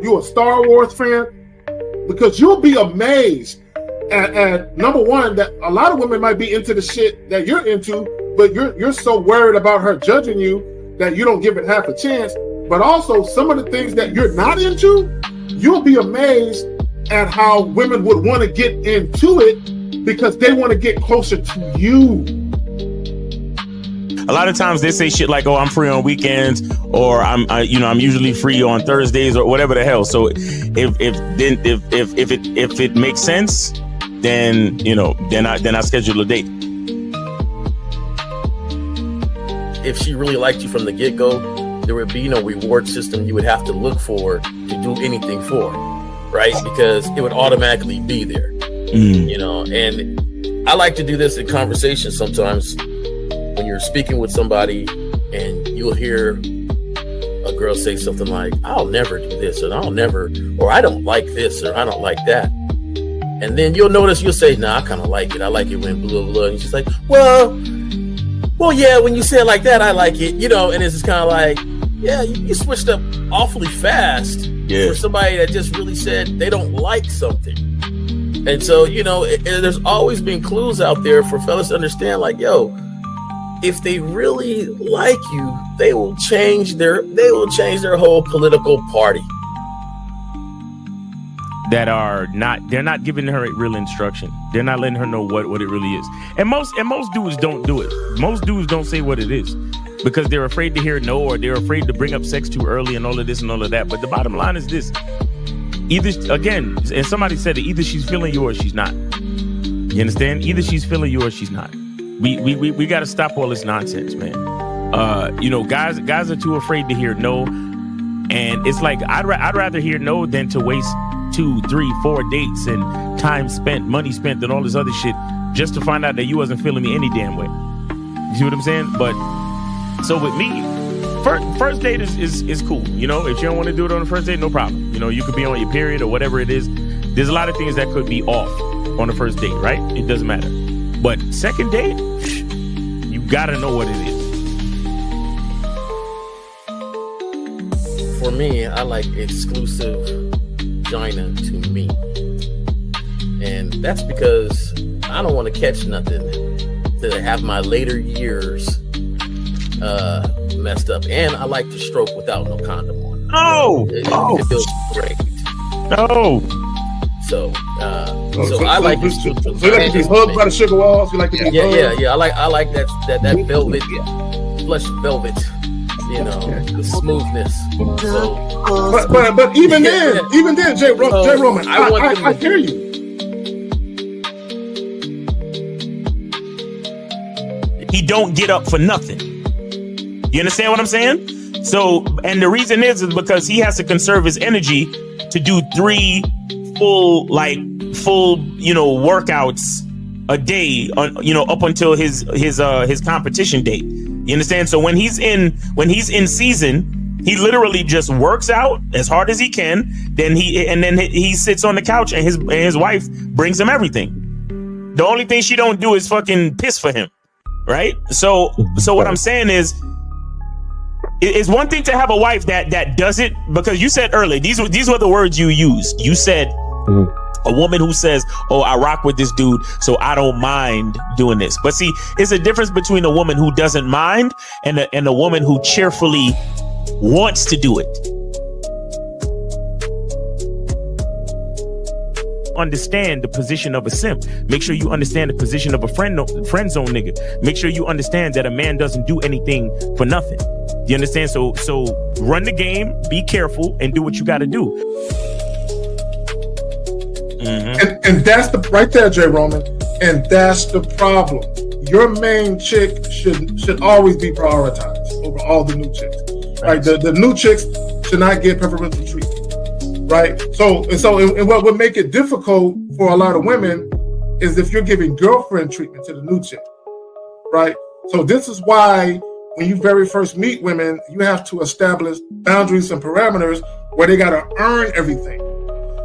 You a Star Wars fan? Because you'll be amazed at number one, that a lot of women might be into the shit that you're into, but you're so worried about her judging you that you don't give it half a chance. But also some of the things that you're not into, you'll be amazed at how women would want to get into it because they want to get closer to you. A lot of times they say shit like, "Oh, I'm free on weekends," or I'm usually free on Thursdays," or whatever the hell. So if it makes sense, then I schedule a date. If she really liked you from the get-go, there would be no reward system you would have to look for to do anything for, right? Because it would automatically be there, And I like to do this in conversations sometimes. When you're speaking with somebody and you'll hear a girl say something like, "I'll never do this," or "I don't like this," or "I don't like that." And then you'll notice, you'll say, "Nah, I kind of like it. I like it when blah, blah, blah." And she's like, well, yeah, when you say it like that, I like it, and it's just kind of like, yeah, you switched up awfully fast for somebody that just really said they don't like something. And so, there's always been clues out there for fellas to understand, like, yo, if they really like you, they will change their whole political party. They're not giving her real instruction. They're not letting her know what it really is. And most dudes don't do it. Most dudes don't say what it is because they're afraid to hear no, or they're afraid to bring up sex too early and all of this and all of that. But the bottom line is this. Either, again, and somebody said it, either she's feeling you or she's not. You understand? Either she's feeling you or she's not. We got to stop all this nonsense, man. Guys are too afraid to hear no, and it's like I'd rather hear no than to waste 2, 3, 4 dates and time spent, money spent, and all this other shit just to find out that you wasn't feeling me any damn way. You see what I'm saying? But so with me, first date is cool. If you don't want to do it on the first date, no problem. You could be on your period or whatever it is. There's a lot of things that could be off on the first date, right? It doesn't matter. But second date, you gotta know what it is. For me, I like exclusive vagina to me. And that's because I don't want to catch nothing to have my later years messed up. And I like to stroke without no condom on. It feels great. No. So I like it. So you like to be hugged by the sugar walls? You like to be hugged? Yeah. I like that velvet, plush velvet. The smoothness. So, but even then, J. Roman, I hear you. He don't get up for nothing. You understand what I'm saying? So, and the reason is because he has to conserve his energy to do 3 full workouts a day up until his competition date. You understand? So when he's in season, he literally just works out as hard as he can. Then he sits on the couch and his wife brings him everything. The only thing she don't do is fucking piss for him, right? So what I'm saying is, it's one thing to have a wife that does it, because you said earlier, these were the words you used. You said a woman who says, "Oh, I rock with this dude, so I don't mind doing this." But see, it's a difference between a woman who doesn't mind and a woman who cheerfully wants to do it. Understand the position of a simp. Make sure you understand the position of a friend zone nigga. Make sure you understand that a man doesn't do anything for nothing. You understand? So run the game, be careful, and do what you got to do. Mm-hmm. And that's the right there, J. Roman. And that's the problem. Your main chick should always be prioritized over all the new chicks. Right? The new chicks should not get preferential treatment. Right? So what would make it difficult for a lot of women is if you're giving girlfriend treatment to the new chick. Right? So this is why when you very first meet women, you have to establish boundaries and parameters where they got to earn everything.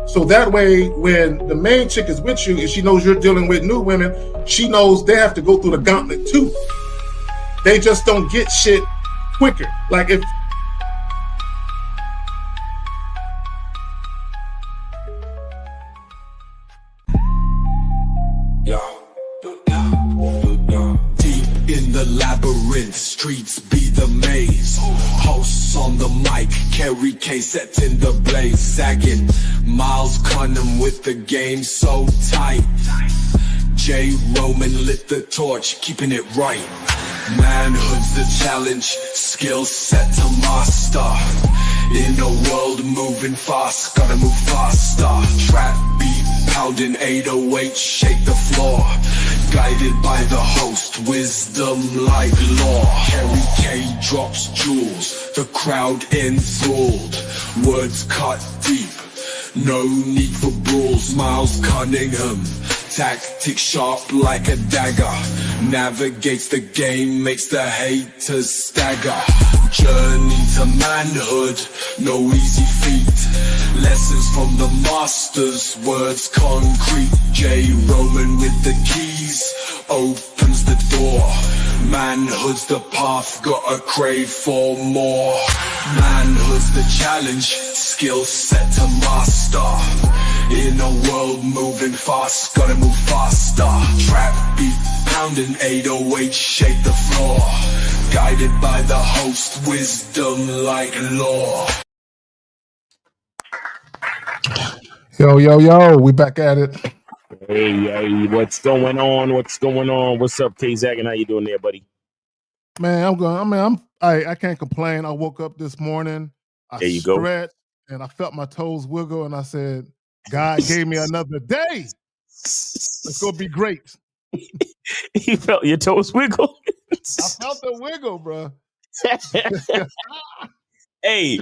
So that way, when the main chick is with you and she knows you're dealing with new women, she knows they have to go through the gauntlet too. They just don't get shit quicker. Like Kerry K set in the blaze, sagging. Miles Cunham with the game so tight. J. Roman lit the torch, keeping it right. Manhood's the challenge, skill set to master. In a world moving fast, gotta move faster. Trap beat, pounding 808, shake the floor. Guided by the host, wisdom like law. Kerry K drops jewels, the crowd enthralled. Words cut deep, no need for brawls. Miles Cunningham, tactic sharp like a dagger. Navigates the game, makes the haters stagger. Journey to manhood, no easy feat. Lessons from the masters, words concrete. J. Roman with the keys, opens the door. Manhood's the path, gotta crave for more. Manhood's the challenge, skill set to master. In a world moving fast, gotta move faster. Trap beat, pounding 808, shake the floor. Guided by the host, wisdom like law. Yo, we back at it. Hey, what's going on? What's up, K-Zag? How you doing there, buddy? Man, I can't complain. I woke up this morning, There you stretched, and I felt my toes wiggle, and I said, God gave me another day. It's gonna be great. You felt your toes wiggle? I felt the wiggle, bro. Hey,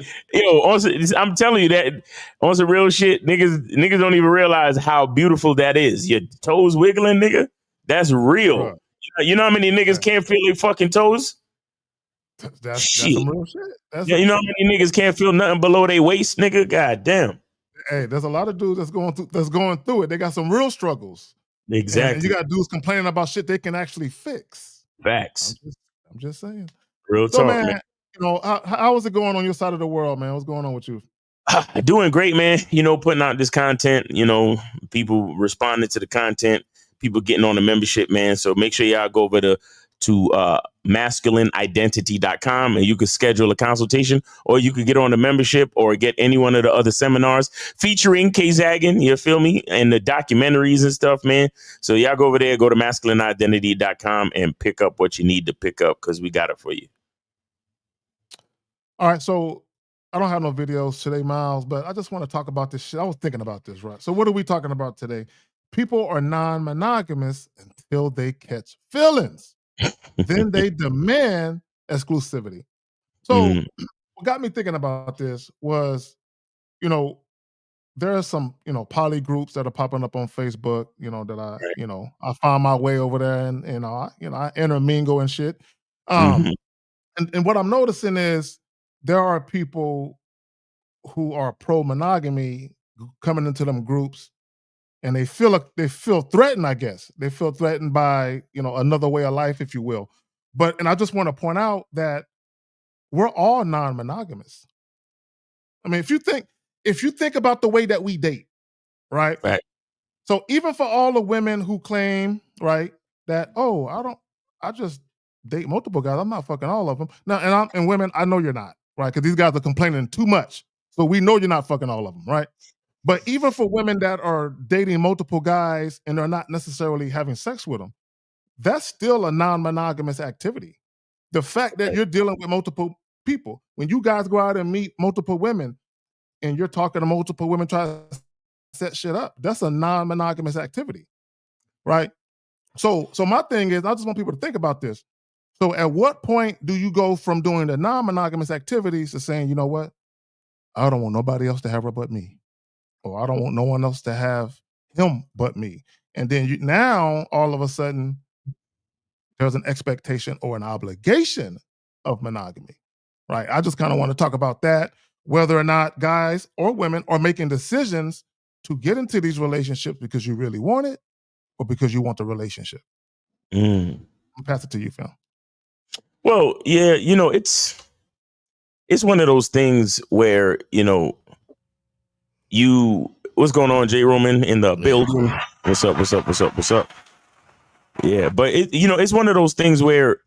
I'm telling you that on some real shit, niggas don't even realize how beautiful that is. Your toes wiggling, nigga. That's real. Bro. You know how many niggas can't feel their fucking toes? That's some real shit. You know how many niggas can't feel nothing below their waist, nigga? God damn. Hey, there's a lot of dudes that's going through it. They got some real struggles. Exactly. And you got dudes complaining about shit they can actually fix. Facts. I'm just saying. Real so, talk, man. How is it going on your side of the world, man? What's going on with you? Doing great, man. Putting out this content, people responding to the content, people getting on the membership, man. So make sure y'all go over to masculineidentity.com and you can schedule a consultation, or you could get on the membership or get any one of the other seminars featuring K-Zaggin, you feel me, and the documentaries and stuff, man. So y'all go over there, go to masculineidentity.com and pick up what you need to pick up, because we got it for you. All right, so I don't have no videos today, Miles, but I just want to talk about this shit. I was thinking about this, right? So what are we talking about today? People are non-monogamous until they catch feelings. Then they demand exclusivity. So what got me thinking about this was, there are some, poly groups that are popping up on Facebook, that I find my way over there and, I intermingle and shit. And what I'm noticing is there are people who are pro-monogamy coming into them groups, and they feel threatened, I guess. They feel threatened by, another way of life, if you will. And I just want to point out that we're all non-monogamous. I mean, if you think about the way that we date, right? Right. So even for all the women who claim, right, that, I just date multiple guys, I'm not fucking all of them. Now, and women, I know you're not, right? Because these guys are complaining too much. So we know you're not fucking all of them, right? But even for women that are dating multiple guys and they're not necessarily having sex with them, that's still a non-monogamous activity. The fact that you're dealing with multiple people, when you guys go out and meet multiple women and you're talking to multiple women trying to set shit up, that's a non-monogamous activity, right? So my thing is, I just want people to think about this. So at what point do you go from doing the non-monogamous activities to saying, you know what, I don't want nobody else to have her but me, or I don't want no one else to have him but me? And then now all of a sudden there's an expectation or an obligation of monogamy, right? I just kind of want to talk about that, whether or not guys or women are making decisions to get into these relationships because you really want it or because you want the relationship. I'll pass it to you, Phil. Well, yeah, it's one of those things where, what's going on, J. Roman in the building? What's up? Yeah, but it's one of those things where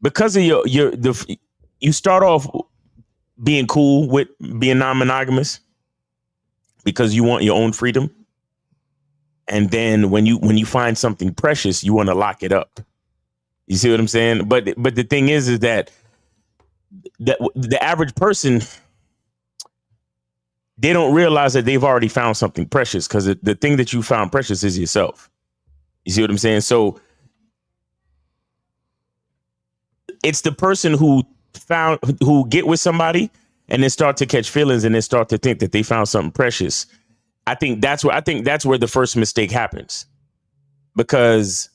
because of you start off being cool with being non-monogamous because you want your own freedom. And then when you find something precious, you want to lock it up. You see what I'm saying? But the thing is that the average person, they don't realize that they've already found something precious, because the thing that you found precious is yourself. You see what I'm saying? So it's the person who get with somebody and then start to catch feelings and then start to think that they found something precious. I think that's where the first mistake happens, because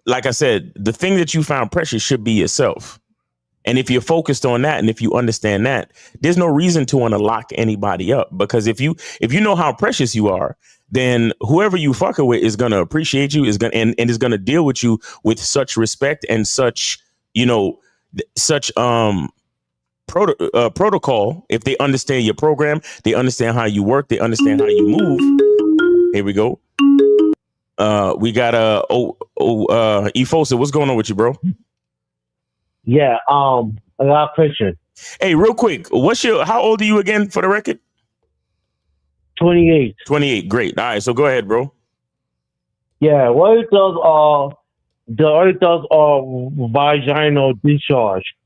like I said, the thing that you found precious should be yourself. And if you're focused on that, and if you understand that, there's no reason to want to lock anybody up, because if you know how precious you are, then whoever you fucking with is going to appreciate you, and is going to deal with you with such respect and such, such protocol. If they understand your program, they understand how you work, they understand how you move. Here we go. We got Efosa. What's going on with you, bro? Yeah, I got a question. Hey, real quick, how old are you again, for the record? 28. 28, great. All right, so go ahead, bro. Yeah, what it does vaginal discharge.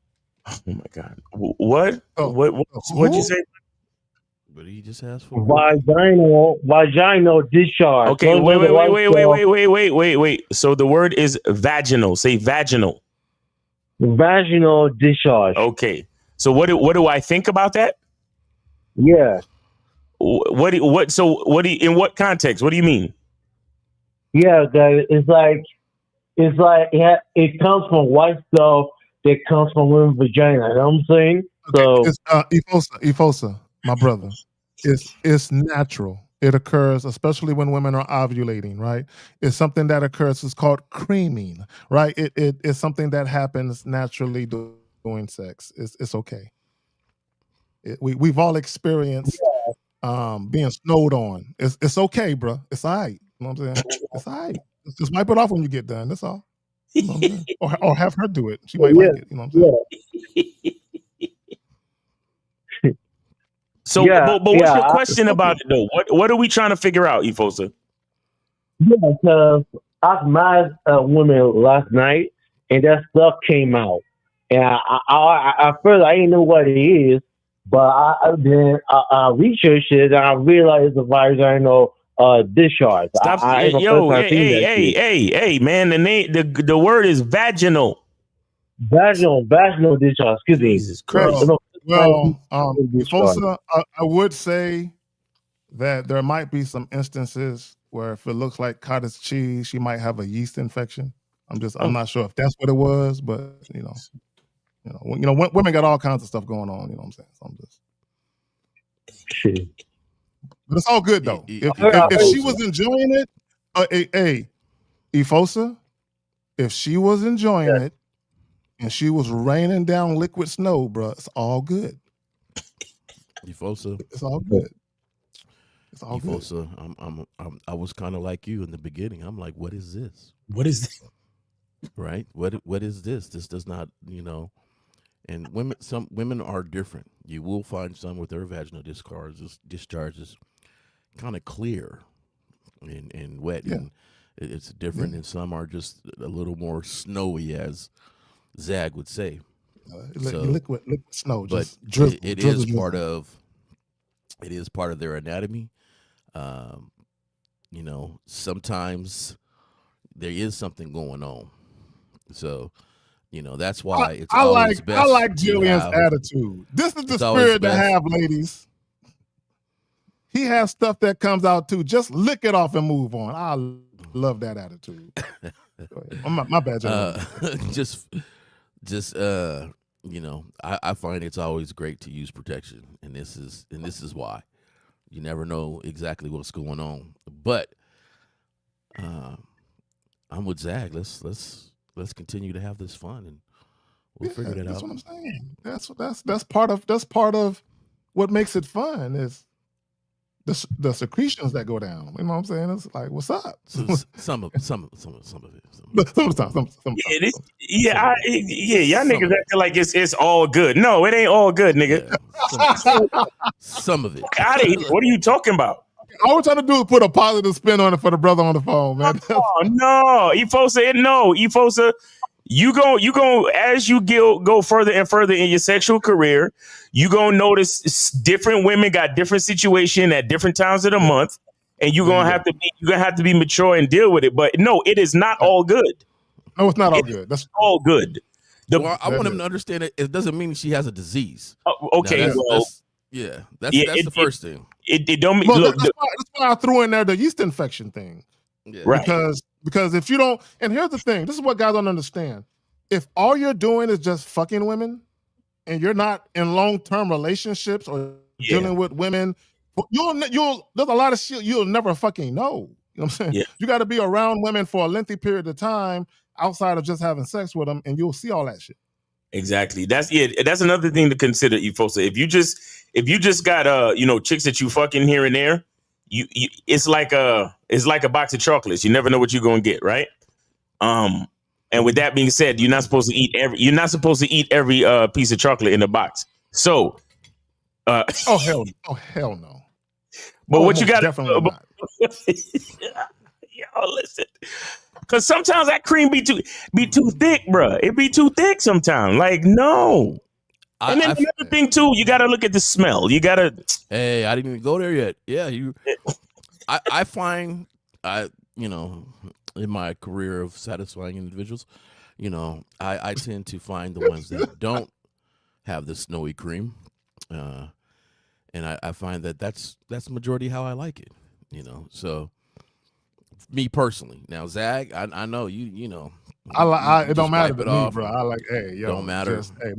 Oh my God. What? Oh, What'd you say? What did he just ask for? Vaginal discharge. Okay, wait. So the word is vaginal. Say vaginal. Vaginal discharge. Okay. So what do I think about that? Yeah. In what context? What do you mean? Yeah, that it's like it comes from white stuff that comes from women's vagina. You know what I'm saying? Okay. So Efosa, my brother, it's natural. It occurs, especially when women are ovulating, right? It's something that occurs. It's called creaming, right? It's something that happens naturally during sex. It's okay. We've all experienced being snowed on. It's okay, bro. It's all right. You know what I'm saying? It's all right. Just wipe it off when you get done. That's all. You know what I'm saying? Or have her do it. She might like it. You know what I'm saying? So, but what's your question about it, though? What are we trying to figure out, Efosa? Yeah, because I met a woman last night, and that stuff came out, and I first I didn't know what it is, but I researched it and I realized the vaginal discharge. Stop! Hey, man! The word is vaginal. Vaginal discharge. Excuse me. Jesus Christ. Well, Efosa, I would say that there might be some instances where if it looks like cottage cheese, she might have a yeast infection. I'm not sure if that's what it was, but women got all kinds of stuff going on. You know what I'm saying? So I'm just, but it's all good though. If she was enjoying it, Efosa, if she was enjoying it, and she was raining down liquid snow, bro, it's all good. Efosa, it's all good. It's all Efosa, good. I was kind of like you in the beginning. I'm like, what is this? What is this? Right? What is this? This does not, And some women are different. You will find some with their vaginal discharges kind of clear and wet, and it's different. And some are just a little more snowy, as Zag would say. Liquid snow, but just drizzle, it drizzle, is drizzle. It is part of their anatomy. Sometimes there is something going on. So, that's why it's always best. I like Jillian's attitude. This is the spirit to have, ladies. He has stuff that comes out too. Just lick it off and move on. I love that attitude. My bad, I find it's always great to use protection, and this is why. You never know exactly what's going on, but I'm with Zag. Let's continue to have this fun, and we'll figure that out. That's what I'm saying. That's part of what makes it fun is the secretions that go down. You know what I'm saying? It's like, what's up? So some of it. Some of the time. Y'all niggas acting like it's all good. No, it ain't all good, nigga. Yeah, some of it. Out of here. What are you talking about? All we're trying to do is put a positive spin on it for the brother on the phone, man. Oh, no, Efosa, you go as you go further and further in your sexual career, you gonna notice different women got different situation at different times of the month, and you're gonna have to be mature and deal with it. But no, it is not all good. No, it's not all good. That's all good. Well, I want him to understand it. It doesn't mean she has a disease. Okay, that's the first thing. It don't mean. Well, look, that's why I threw in there the yeast infection thing. Yeah. Right. Because if you don't, and here's the thing, this is what guys don't understand. If all you're doing is just fucking women, and you're not in long-term relationships or dealing with women, there's a lot of shit you'll never fucking know. You know what I'm saying? Yeah. You got to be around women for a lengthy period of time outside of just having sex with them, and you'll see all that shit. Exactly. That's another thing to consider, Efosa. If you just got chicks that you fucking here and there, it's like a box of chocolates. You never know what you're gonna get, right? And with that being said, you're not supposed to eat every piece of chocolate in the box. So, oh hell no. But what you got? Definitely not. Yo, listen. Because sometimes that cream be too thick, bro. It be too thick sometimes. Like, no. And then another thing too, you gotta look at the smell. You gotta. Hey, I didn't even go there yet. Yeah, I find in my career of satisfying individuals, I tend to find the ones that don't have the snowy cream, and I find that's the majority how I like it. So. Me personally, now Zag, I know you know. It don't matter to me, off, bro. I like, hey, yo, don't matter. Just, hey,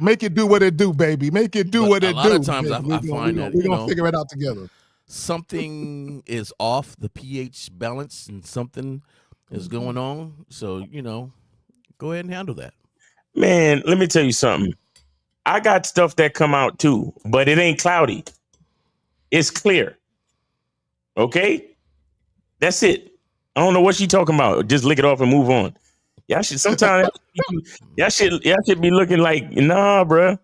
make it do what it do, baby. Make it do what it do. A lot of times I find that we're gonna figure it out together. Something is off the pH balance, and something is going on. So go ahead and handle that. Man, let me tell you something. I got stuff that come out too, but it ain't cloudy. It's clear. Okay. That's it. I don't know what she talking about. Just lick it off and move on. Y'all should sometimes y'all should be looking like, nah, bro.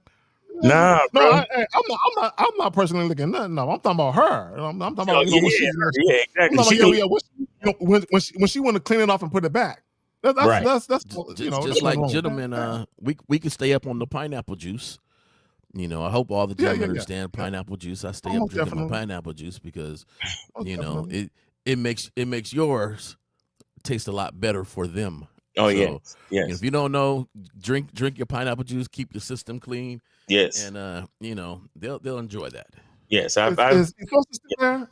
Nah, bro. No, I'm not personally looking nothing. No, I'm talking about her. I'm talking about exactly. When she want to clean it off and put it back. That's just like gentlemen. We can stay up on the pineapple juice. I hope all the gentlemen understand pineapple juice. I stay up drinking my pineapple juice because it makes yours taste a lot better for them. Oh, so, yes. If you don't know, drink your pineapple juice, keep your system clean. Yes. And they'll enjoy that. Yes. Is Efosa still there?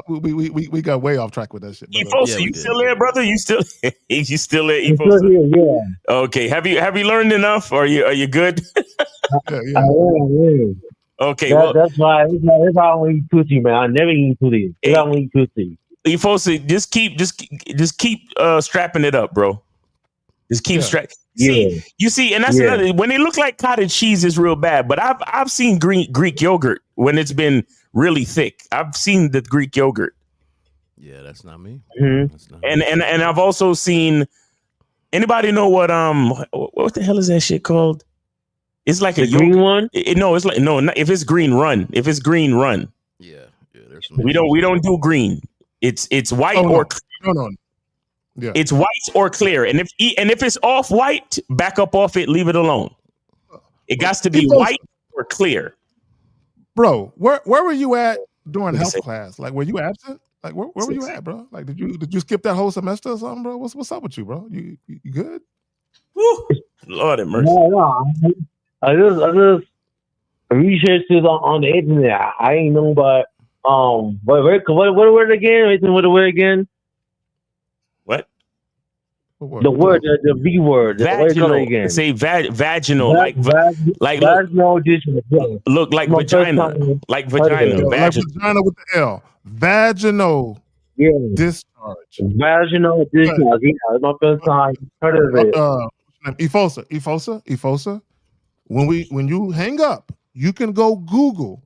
We got way off track with that shit. Efosa, you still there, brother? You still there, Efosa? Still here, yeah. Okay. Have you learned enough? Are you good? Yeah. I am. Okay. That's why I don't eat pussy, man. I never eat pussy. I don't eat pussy. Efosa, just keep strapping it up, bro. Just keep strapping. You see, and that's another. When they look like cottage cheese, is real bad. But I've seen Greek yogurt when it's been really thick. I've seen the Greek yogurt. Yeah, that's not me. Mm-hmm. That's not and I've also seen. Anybody know what the hell is that shit called? It's like a green one. No, it's like if it's green, run. If it's green, run. Yeah. There's We don't do green. It's white or no. Yeah. It's white or clear, and if it's off white, back up off it, leave it alone. It got to be white or clear. Bro, where were you at during health class? Like, were you absent? Like, where were you at, bro? Like, did you skip that whole semester or something, bro? What's up with you, bro? You good? Woo. Lord have mercy. No. I just researched it on the internet. I ain't know about what word again? What word again? What? The word, the V word. Vaginal. Again. Say vaginal, like vaginal discharge. Look like vagina, like vagina, like vagina with the L. Vaginal discharge. Vaginal discharge. Yeah, it's my first time heard of it. Efosa. When you hang up, you can go Google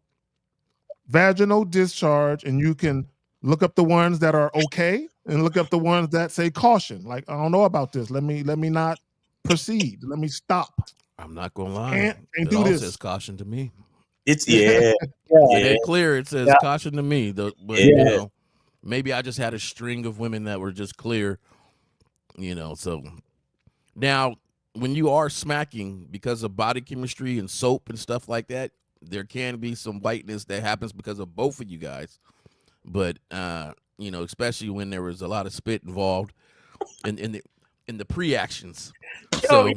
vaginal discharge, and you can look up the ones that are okay and look up the ones that say caution. Like, I don't know about this. Let me not proceed. Let me stop. I'm not gonna lie. Can't It do all this. says caution to me. It's It ain't clear. It says caution to me. But you know, maybe I just had a string of women that were just clear. You know, so now when you are smacking because of body chemistry and soap and stuff like that, there can be some whiteness that happens because of both of you guys. But you know, especially when there was a lot of spit involved in the pre-actions. So you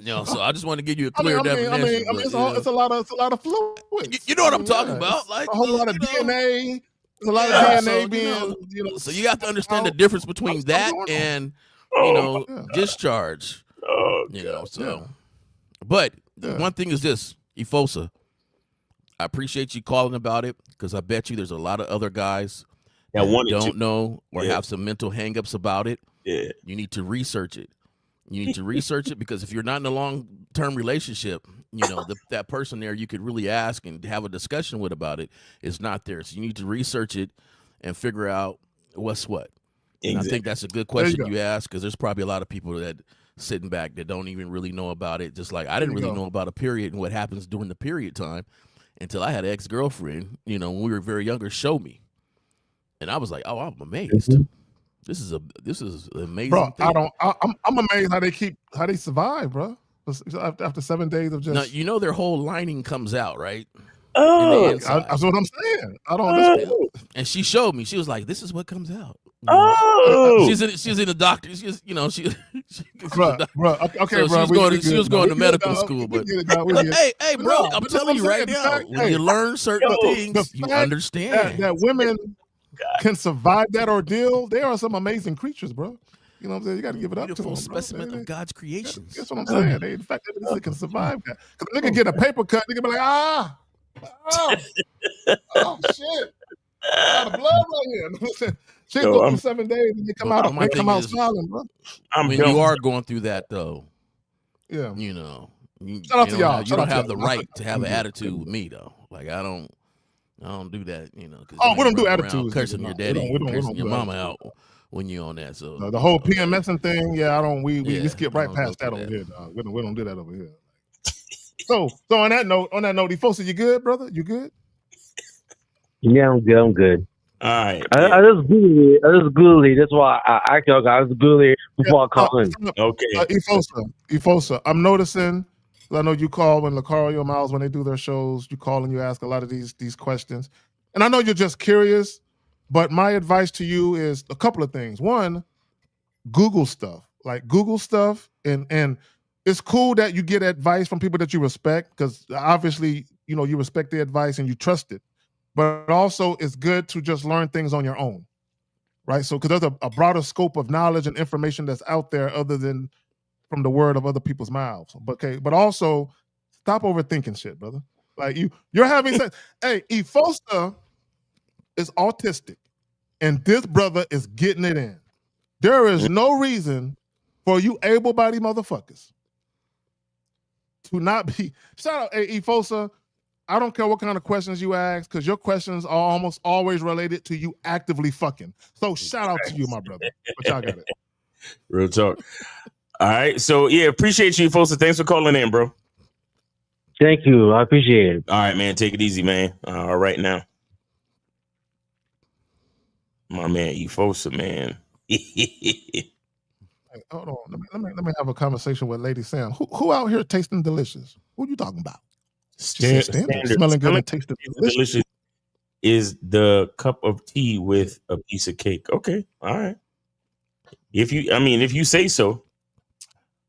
know, so I just want to give you a clear definition. It's a lot of fluids. You know what I'm talking about? Like a whole lot of DNA. There's a lot of DNA so, being, So you have to understand the difference between that and discharge. You know, so. But one thing is this, Efosa, I appreciate you calling about it because I bet you there's a lot of other guys that don't know or have some mental hangups about it. Yeah, you need to research it. You need to research it because if you're not in a long-term relationship, you know, that person there you could really ask and have a discussion with about it is not there. So you need to research it and figure out what's what. Exactly. And I think that's a good question you ask because there's probably a lot of people that sitting back that don't even really know about it. Just like I didn't really know about a period and what happens during the period time until I had an ex-girlfriend, you know, when we were very younger, show me. And I was like, oh, I'm amazed. Mm-hmm. This is an amazing bro, thing. I'm amazed how they survive, bro. After 7 days of just now, you know, their whole lining comes out, right? Oh, that's what I'm saying. I don't understand. And she showed me. She was like, "This is what comes out." She's in the doctor. She's bro. Okay, so bro. She was going to medical school, but hey, bro, I'm telling you right now, when you learn certain things, you understand that women can survive that ordeal. They are some amazing creatures, bro. You know what I'm saying? You got to give it up to them. Beautiful specimen of God's creations. That's what I'm saying. The fact that they can survive that. Because they can get a paper cut. They can be like, oh shit. A lot of blood right here. Shit go through 7 days and they come out smiling, bro. When you are going through that, though, yeah, you know, shout out to y'all. You don't have the right to have an attitude with me, though. Like I don't do that, you know. We don't do attitudes. Cursing your daddy, cursing your mama out when you're on that. So the whole PMSing thing, we skip right past that over here, dog. We don't do that over here. So on that note, Efosa, you good, brother? You good? Yeah, I'm good. All right. I just Googled it. That's why I actually I was Googling it before I called in. Okay. Efosa, I'm noticing. I know you call when Lucario Miles when they do their shows. You call and you ask a lot of these questions, and I know you're just curious. But my advice to you is a couple of things. One, Google stuff. Like Google stuff, and it's cool that you get advice from people that you respect because obviously you respect the advice and you trust it. But also, it's good to just learn things on your own, right? So, because there's a broader scope of knowledge and information that's out there other than from the word of other people's mouths. But also, stop overthinking shit, brother. Like you're having sex. Hey, Efosa is autistic, and this brother is getting it in. There is no reason for you able-bodied motherfuckers to not be. Shout out, hey, Efosa. I don't care what kind of questions you ask, because your questions are almost always related to you actively fucking. So shout out to you, my brother. But y'all got it. Real talk. All right. So yeah, appreciate you, folks. Thanks for calling in, bro. Thank you. I appreciate it. All right, man. Take it easy, man. All right now. My man Efosa, man. Hey, hold on. Let me have a conversation with Lady Sam. Who out here tasting delicious? Who you talking about? Standard. Smelling good and tasting delicious is the cup of tea with a piece of cake. Okay, all right. If you say so.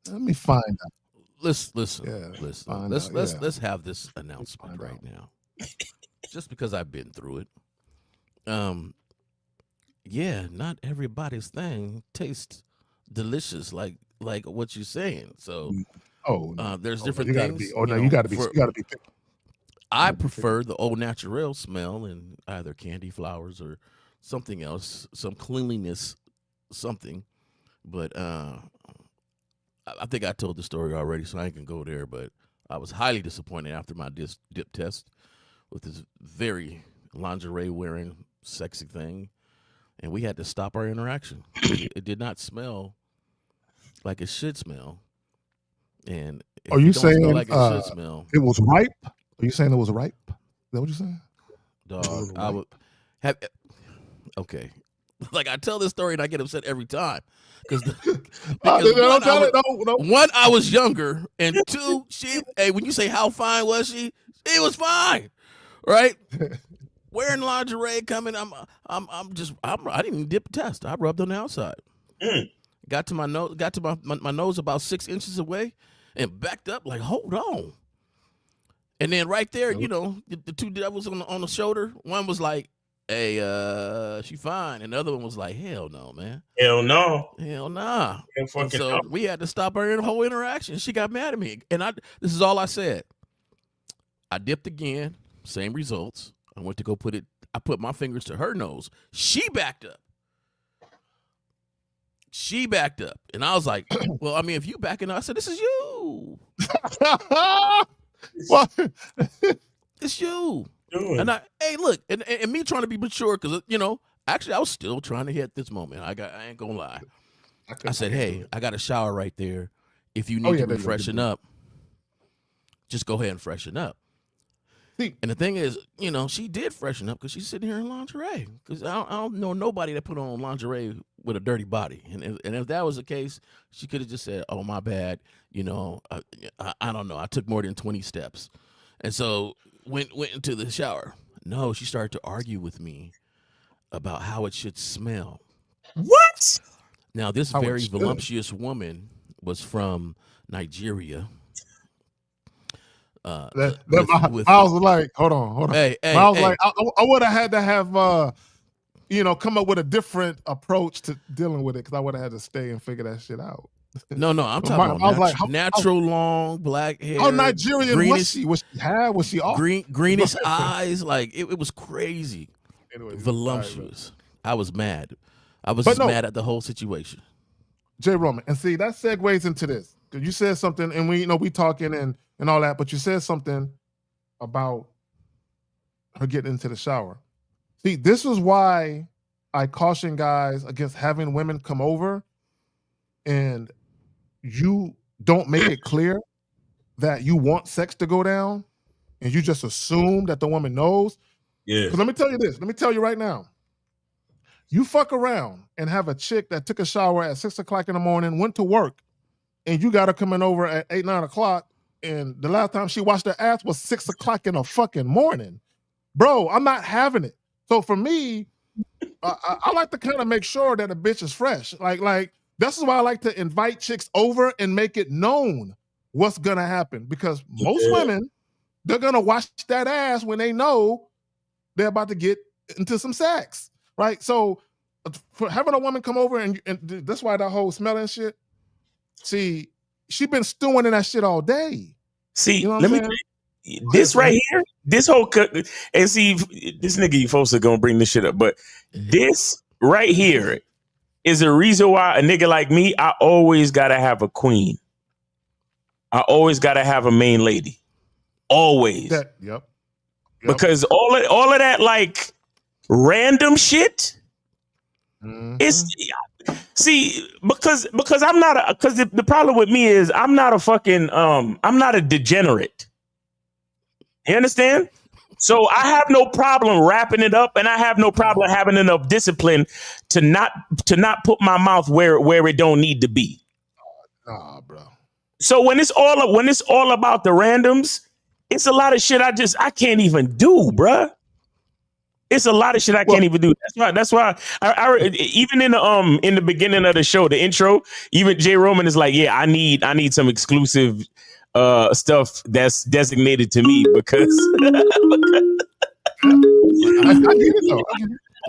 Let me find out. Listen. Let's have this announcement right now. Just because I've been through it. Yeah, not everybody's thing tastes delicious like what you're saying. So there's different things. You got to be. I prefer the au naturel smell in either candy flowers or something else, some cleanliness, something. But I think I told the story already, so I ain't gonna go there. But I was highly disappointed after my dip test with this very lingerie wearing sexy thing, and we had to stop our interaction. It did not smell like it should smell. And if Are you it don't smell saying like it should smell, it was ripe? Are you saying it was ripe? Is that what you're saying? dog, I would have. Okay, like I tell this story and I get upset every time because one, I was younger, and two, when you say how fine was she was fine, right? Wearing lingerie, coming, I didn't even dip a test. I rubbed on the outside. Got to my nose, my nose about 6 inches away, and backed up like, hold on. And then right there, the two devils on the shoulder. One was like, "Hey, she fine," and the other one was like, "Hell no, man. Hell no. Hell nah." And so no. we had to stop our whole interaction. She got mad at me, and this is all I said. I dipped again, same results. I went to go put it. I put my fingers to her nose. She backed up. And I was like, well, I mean, if you backing up, I said, this is you. What? It's you. And hey, look, and me trying to be mature because, actually I was still trying to hit this moment. I ain't gonna lie. I said, hey, I got a shower right there. If you need to freshen up, just go ahead and freshen up. And the thing is, she did freshen up because she's sitting here in lingerie. Because I don't know nobody that put on lingerie with a dirty body. And if that was the case, she could have just said, "Oh, my bad." I don't know. I took more than 20 steps, and so went into the shower. No, she started to argue with me about how it should smell. What? Now, this very voluptuous woman was from Nigeria. I was like, hold on. I was like, I would have had to have, come up with a different approach to dealing with it because I would have had to stay and figure that shit out. No, I'm talking about natural long black hair. How Nigerian was she? Was she off? Greenish eyes, like it was crazy. Anyways, voluptuous. I was mad. I was mad at the whole situation. J. Roman, and see that segues into this. You said something, and we talking and all that, but you said something about her getting into the shower. See, this is why I caution guys against having women come over and you don't make it clear that you want sex to go down and you just assume that the woman knows. Yeah. Because let me tell you this. Let me tell you right now. You fuck around and have a chick that took a shower at 6 o'clock in the morning, went to work, and you got her coming over at 8, 9 o'clock, and the last time she washed her ass was 6 o'clock in the fucking morning. Bro, I'm not having it. So for me, I like to kind of make sure that a bitch is fresh. Like this is why I like to invite chicks over and make it known what's gonna happen. Because most women, they're gonna wash that ass when they know they're about to get into some sex. Right? So for having a woman come over and that's why that whole smelling shit. See, she been stewing in that shit all day. See, let me this right here, this whole and see, this nigga, you folks are gonna bring this shit up, but this right here is a reason why a nigga like me, I always gotta have a queen. I always gotta have a main lady. Always. Yep. Because all of that like random shit. It's because I'm not because the problem with me is I'm not a fucking I'm not a degenerate. You understand? So I have no problem wrapping it up, and I have no problem having enough discipline to not put my mouth where it don't need to be. Nah, bro. So when it's all about the randoms, it's a lot of shit I can't even do, bruh. It's a lot of shit I can't even do. That's why I even in the beginning of the show, the intro, even J. Roman is like, yeah, I need some exclusive stuff that's designated to me because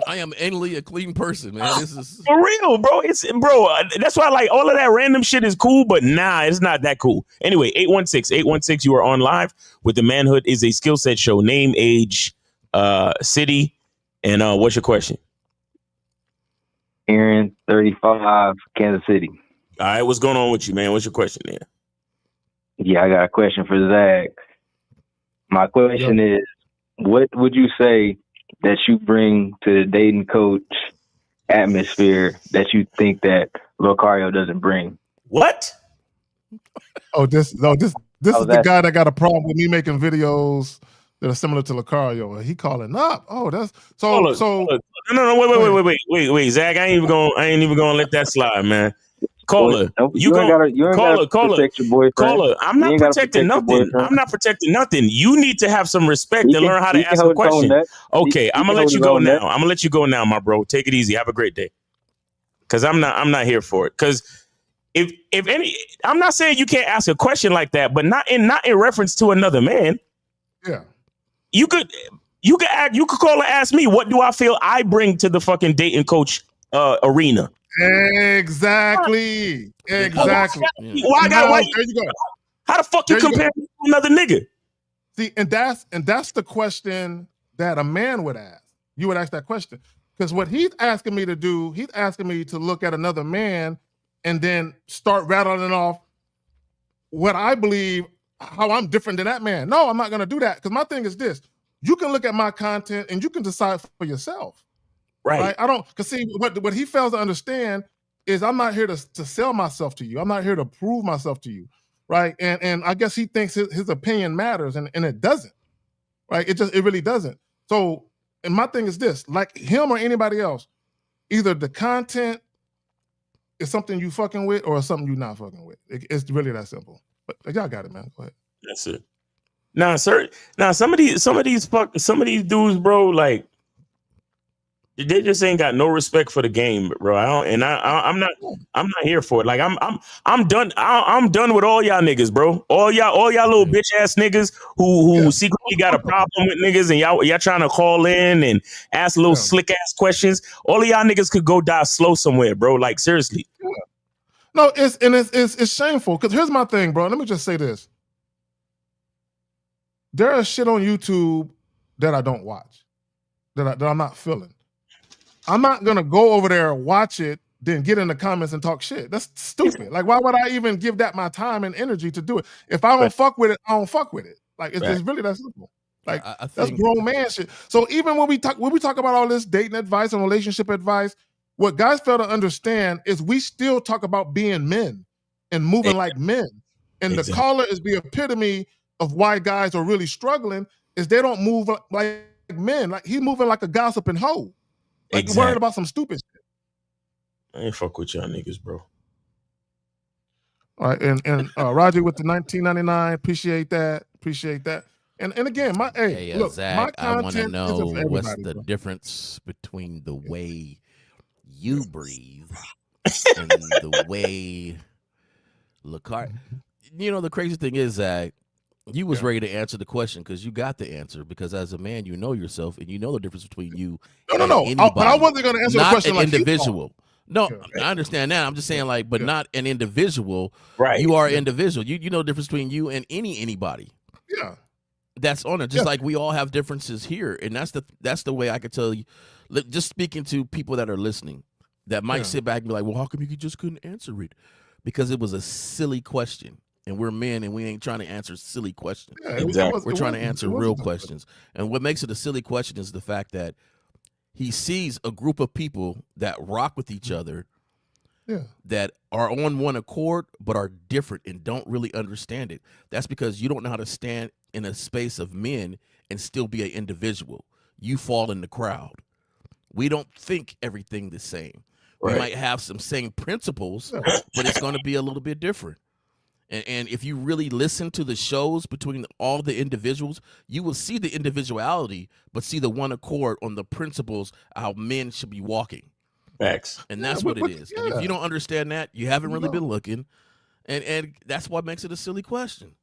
I am anally a clean person, man. This is for real, bro. That's why like all of that random shit is cool, but nah, it's not that cool. Anyway, 816, you are on live with the Manhood is a skill set show. Name, age, city, and what's your question? Aaron, 35, Kansas City. All right, what's going on with you, man? What's your question there? Yeah, I got a question for Zach. My question is, what would you say that you bring to the dating coach atmosphere that you think that Locario doesn't bring? What? This Oh, is the that's guy that got a problem with me making videos that are similar to Lucario. He calling up. Oh, that's so. Hold So up. No, wait, Zach. I ain't even gonna let that slide, man. Caller, you ain't gotta caller. protect your boyfriend. I'm You not ain't gotta protecting protect your nothing. boyfriend. I'm not protecting nothing. You need to have some respect He and learn how he to can ask a hold his own question. net. Okay, He I'm can gonna let hold you his go own now. net. I'm gonna let you go now, my bro. Take it easy. Have a great day. Cause I'm not here for it. Cause if any, I'm not saying you can't ask a question like that, but not in reference to another man. yeah. You could call and ask me, what do I feel I bring to the fucking dating coach arena? Exactly. Why I And got now, why? there you go. How the fuck you There you compare me to another nigga? See, and that's the question that a man would ask. You would ask that question. Because what he's asking me to do, he's asking me to look at another man and then start rattling off what I believe, how I'm different than that man. No, I'm not going to do that. Because my thing is this. You can look at my content and you can decide for yourself. Right? I don't, because see, what he fails to understand is I'm not here to sell myself to you. I'm not here to prove myself to you. Right? And I guess he thinks his opinion matters and it doesn't. Right? It really doesn't. So, and my thing is this, like him or anybody else, either the content is something you fucking with or something you not fucking with. It's really that simple. But y'all got it, man. Go ahead. That's it. Nah, sir. Nah, some of these dudes, bro, like they just ain't got no respect for the game, bro. I'm not here for it. Like I'm done. I'm done with all y'all niggas, bro. All y'all little bitch ass niggas who secretly got a problem with niggas and y'all trying to call in and ask little slick ass questions. All of y'all niggas could go die slow somewhere, bro. Like seriously. Yeah. No, it's shameful. Because here's my thing, bro. Let me just say this. There is shit on YouTube that I don't watch, that I'm not feeling. I'm not gonna go over there and watch it, then get in the comments and talk shit. That's stupid. Like, why would I even give that my time and energy to do it? If I don't fuck with it, I don't fuck with it. Like, it's really that simple. Like, I that's grown man shit. So even when we talk about all this dating advice and relationship advice, what guys fail to understand is we still talk about being men and moving like men. And the caller is the epitome of why guys are really struggling is they don't move like men. Like he's moving like a gossiping hoe. Like worried about some stupid shit. I ain't fuck with y'all niggas, bro. All right, and Roger with the 1999, appreciate that. And again, look, Zach, my I want to content know isn't for what's everybody, the bro. difference between the way you breathe and the way Lucario. You know, the crazy thing is, Zach, you was ready to answer the question because you got the answer. Because as a man, you know yourself and you know the difference between you and anybody. But I wasn't going to answer the question like an individual. No, I understand that. I'm just saying, like, but not an individual. Right. You are an individual. You know the difference between you and anybody. Yeah. That's on it. Just like we all have differences here. And that's the way I could tell you, just speaking to people that are listening that might sit back and be like, well, how come you just couldn't answer it? Because it was a silly question. And we're men and we ain't trying to answer silly questions. We're trying to answer real questions. And what makes it a silly question is the fact that he sees a group of people that rock with each other that are on one accord but are different and don't really understand it. That's because you don't know how to stand in a space of men and still be an individual. You fall in the crowd. We don't think everything the same. We might have some same principles, but it's going to be a little bit different. And if you really listen to the shows between all the individuals, you will see the individuality, but see the one accord on the principles how men should be walking. Facts. And that's what it is. And if you don't understand that, you haven't really been looking. And that's what makes it a silly question.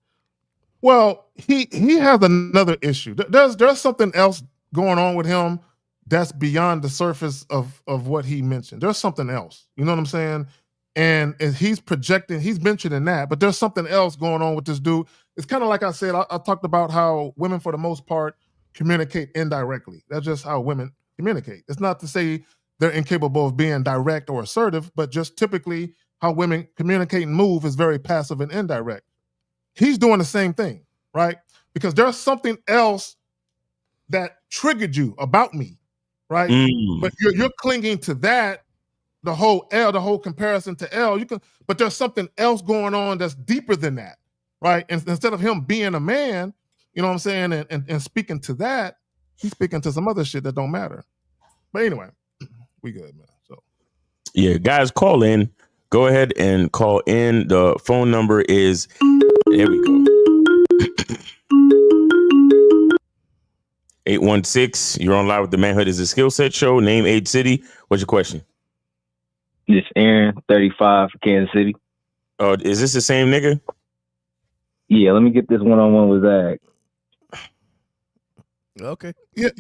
Well, he has another issue. There's something else going on with him that's beyond the surface of what he mentioned. There's something else. You know what I'm saying? And he's projecting, he's mentioning that, but there's something else going on with this dude. It's kind of like I said, I talked about how women, for the most part, communicate indirectly. That's just how women communicate. It's not to say they're incapable of being direct or assertive, but just typically how women communicate and move is very passive and indirect. He's doing the same thing, right? Because there's something else that triggered you about me, right? But you're clinging to that, the whole comparison to L. You can, but there's something else going on that's deeper than that, right? And instead of him being a man, you know what I'm saying, and speaking to that, he's speaking to some other shit that don't matter. But anyway, we good, man. So yeah, guys, call in. Go ahead and call in. The phone number is, there we go, 816. You're on live with the Manhood is a Skill Set Show. Name, age, city. What's your question? This Aaron, 35 for Kansas City. Oh, is this the same nigga? Yeah, let me get this one-on-one with Zach. Okay. Yeah.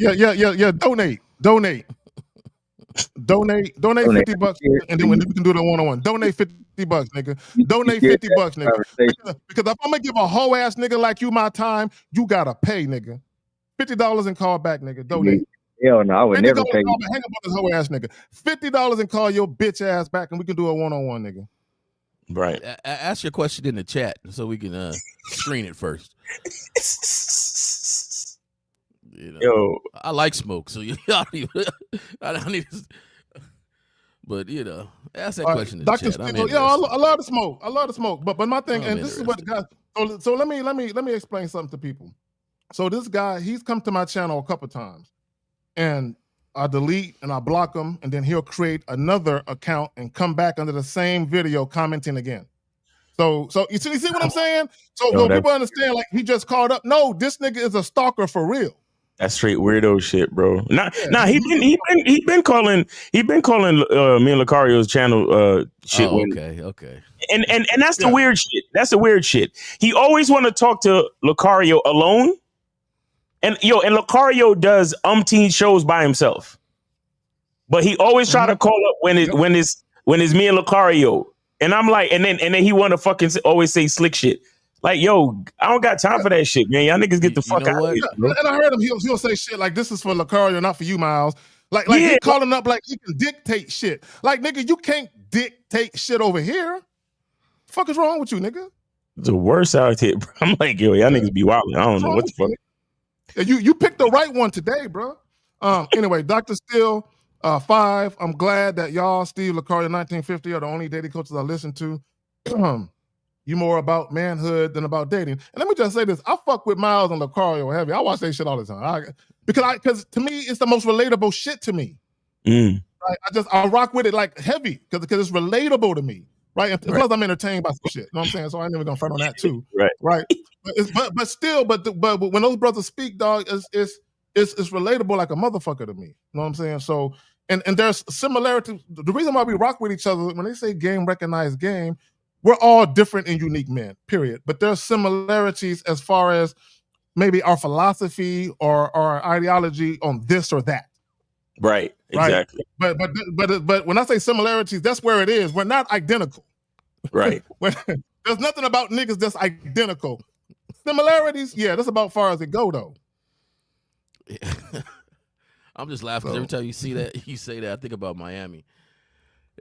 Donate 50 bucks, and then when you can do the one-on-one, donate 50 bucks, nigga. Donate 50 bucks, nigga. Because if I'm gonna give a whole ass nigga like you my time, you gotta pay, nigga. $50 and call back, nigga. Donate. Hell no, I would never pay. Hang up on this whole ass nigga. $50 and call your bitch ass back, and we can do a one-on-one, nigga. Right. Ask your question in the chat so we can screen it first. You know, Yo, I like smoke, so I don't need to, but you know, ask that question in the chat. I love the smoke. I love the smoke. But my thing, and this is what guys. So let me explain something to people. So this guy, he's come to my channel a couple times, and I delete and I block him, and then he'll create another account and come back under the same video commenting again. So you see what I'm saying? So people understand, like, he just called up. No, this nigga is a stalker for real. That's straight weirdo shit, bro. He been calling me and Lucario's channel shit. Oh, okay. And that's the weird shit. That's the weird shit. He always want to talk to Lucario alone. And Lucario does umpteen shows by himself. But he always try to call up when it's me and Lucario. And I'm like, and then he want to fucking always say slick shit. Like, yo, I don't got time for that shit, man. Y'all niggas get the fuck out of here. Bro. And I heard him, he'll say shit like, this is for Lucario, not for you, Miles. Like he calling up like he can dictate shit. Like, nigga, you can't dictate shit over here. The fuck is wrong with you, nigga? The worst out here, bro. I'm like, yo, y'all niggas be wilding. I don't know what the fuck. You picked the right one today, bro. Anyway, Dr. Steele, 5. I'm glad that y'all, Steve, Lucario, 1950 are the only dating coaches I listen to. You more about manhood than about dating. And let me just say this. I fuck with Miles and Lucario heavy. I watch that shit all the time. Because to me, it's the most relatable shit to me. Right? I rock with it like heavy because it's relatable to me. Right. And plus I'm entertained by some shit. You know what I'm saying? So I ain't never gonna front on that too. Right. But still, but when those brothers speak, dog, it's relatable like a motherfucker to me. You know what I'm saying? So and there's similarities. The reason why we rock with each other, when they say game, recognize game, we're all different and unique men, period. But there's similarities as far as maybe our philosophy or our ideology on this or that. Right. Exactly. But when I say similarities, that's where it is. We're not identical. Right. There's nothing about niggas that's identical. Similarities, yeah, that's about far as it go though. I'm just laughing because every time you say that, I think about Miami.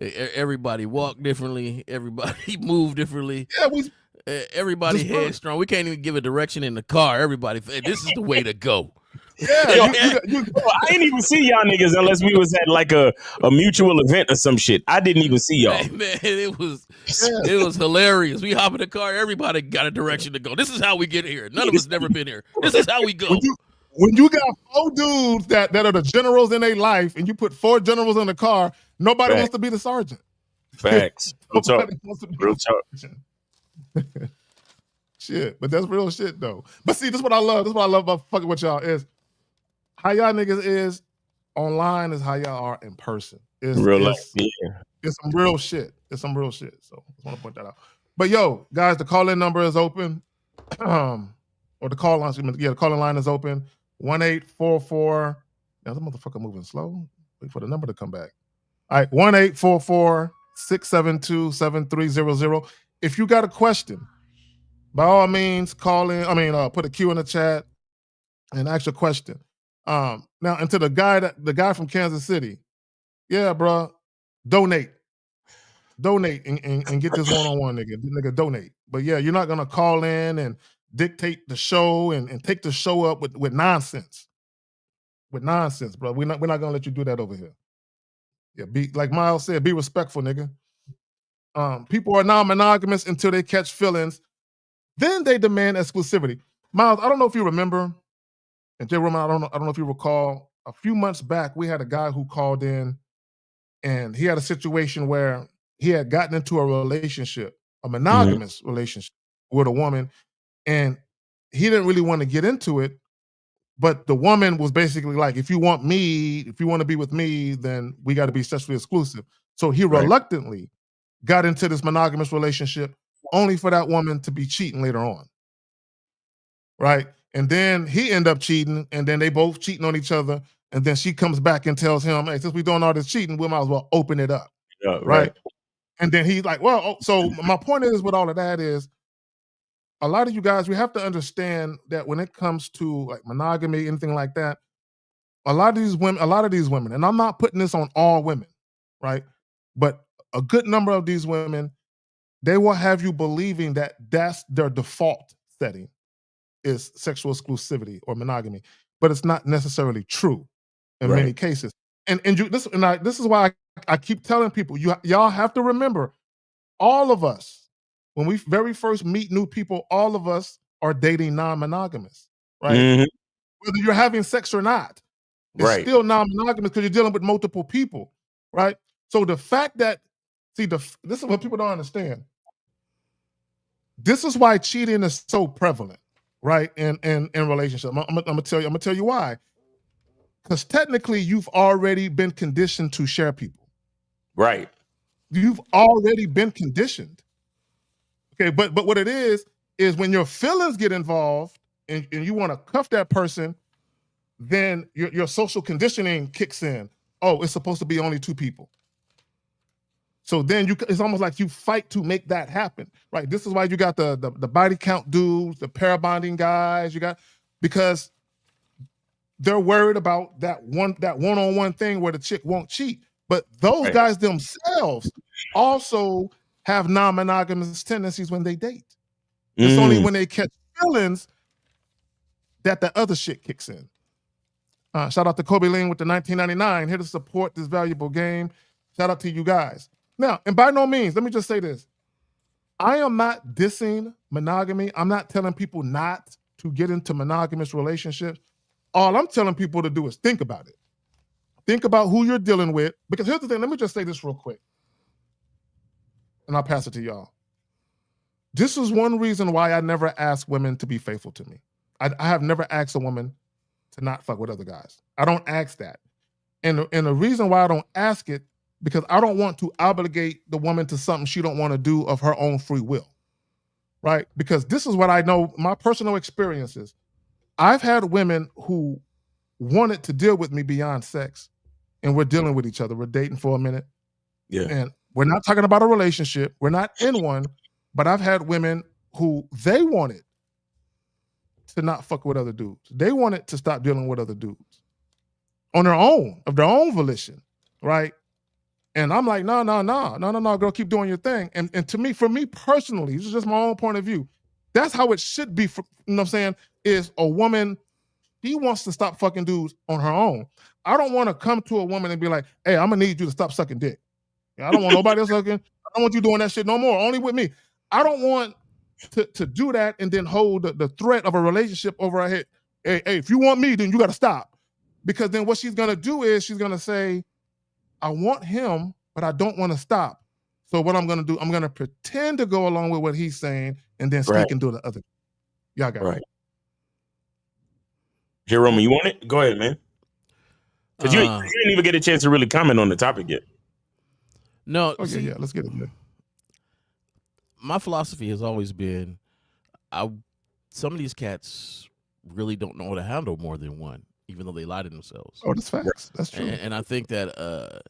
Everybody walk differently. Everybody move differently. Yeah, everybody headstrong. We can't even give a direction in the car. Everybody, this is the way to go. Yeah, I didn't even see y'all niggas unless we was at like a mutual event or some shit. I didn't even see y'all. Hey, man, it was hilarious. We hop in the car. Everybody got a direction to go. This is how we get here. None of us never been here. This is how we go. When you got 4 dudes that are the generals in their life, and you put 4 generals in the car, nobody wants to be the sergeant. Facts. Real talk. Shit, but that's real shit though. But see, this is what I love. This is what I love about fucking with y'all is how y'all niggas is online is how y'all are in person. It's real life. Yeah. It's some real shit. It's some real shit. So I just want to point that out. But yo, guys, the call-in number is open. Or the call line, the calling line is open. 1-844. Now the motherfucker moving slow. Wait for the number to come back. All right, 1-844-672-7300. If you got a question, by all means, call in. Put a Q in the chat and ask your question. Now, and to the guy from Kansas City, yeah, bro, donate and get this one-on-one, nigga, donate. But yeah, you're not gonna call in and dictate the show and take the show up with nonsense. with nonsense, bro. We're not gonna let you do that over here. Yeah, be like Miles said, be respectful, nigga. People are non-monogamous until they catch feelings. Then they demand exclusivity. Miles, I don't know if you remember, and Jay Roman, I don't know if you recall, a few months back, we had a guy who called in and he had a situation where he had gotten into a relationship, a monogamous relationship with a woman, and he didn't really want to get into it, but the woman was basically like, if you want to be with me, then we got to be sexually exclusive. So he reluctantly got into this monogamous relationship only for that woman to be cheating later on. Right? And then he ended up cheating, and then they both cheating on each other. And then she comes back and tells him, hey, since we're doing all this cheating, we might as well open it up. Right? And then he's like, well, so my point is with all of that is, a lot of you guys, we have to understand that when it comes to like monogamy, anything like that, a lot of these women, and I'm not putting this on all women, right? But a good number of these women, they will have you believing that that's their default setting is sexual exclusivity or monogamy, but it's not necessarily true in many cases. And this is why I keep telling people, y'all have to remember, all of us, when we very first meet new people, all of us are dating non-monogamous, right? Whether you're having sex or not, it's still non-monogamous because you're dealing with multiple people, right? So the fact that, this is what people don't understand. This is why cheating is so prevalent, right? In relationships. I'm gonna tell you why. Because technically, you've already been conditioned to share people. Right. You've already been conditioned. Okay, but what it is when your feelings get involved and you want to cuff that person, then your social conditioning kicks in. Oh, it's supposed to be only two people. So then it's almost like you fight to make that happen, right? This is why you got the body count dudes, the pair bonding guys, because they're worried about that one-on-one thing where the chick won't cheat. But those guys themselves also have non-monogamous tendencies when they date. It's only when they catch feelings that the other shit kicks in. Shout out to Kobe Lean with the 1999, here to support this valuable game. Shout out to you guys. Now, and by no means, let me just say this. I am not dissing monogamy. I'm not telling people not to get into monogamous relationships. All I'm telling people to do is think about it. Think about who you're dealing with. Because here's the thing, let me just say this real quick. And I'll pass it to y'all. This is one reason why I never ask women to be faithful to me. I have never asked a woman to not fuck with other guys. I don't ask that. And the reason why I don't ask it, because I don't want to obligate the woman to something she don't want to do of her own free will, right? Because this is what I know, my personal experiences. I've had women who wanted to deal with me beyond sex, and we're dealing with each other. We're dating for a minute. Yeah. And we're not talking about a relationship. We're not in one, but I've had women who they wanted to not fuck with other dudes. They wanted to stop dealing with other dudes on their own, of their own volition, right? And I'm like, no, girl, keep doing your thing. And for me personally, this is just my own point of view. That's how it should be, you know what I'm saying, is a woman, she wants to stop fucking dudes on her own. I don't want to come to a woman and be like, hey, I'm going to need you to stop sucking dick. I don't want nobody else sucking. I don't want you doing that shit no more, only with me. I don't want to do that and then hold the threat of a relationship over her head. Hey, if you want me, then you got to stop. Because then what she's going to do is she's going to say, I want him, but I don't want to stop. So what I'm going to do, I'm going to pretend to go along with what he's saying and then sneak and do the other. Y'all got it. Jerome, you want it? Go ahead, man. Because you didn't even get a chance to really comment on the topic yet. No. Okay, yeah, let's get it. My philosophy has always been, some of these cats really don't know how to handle more than one, even though they lie to themselves. Oh, that's facts. That's true. And I think that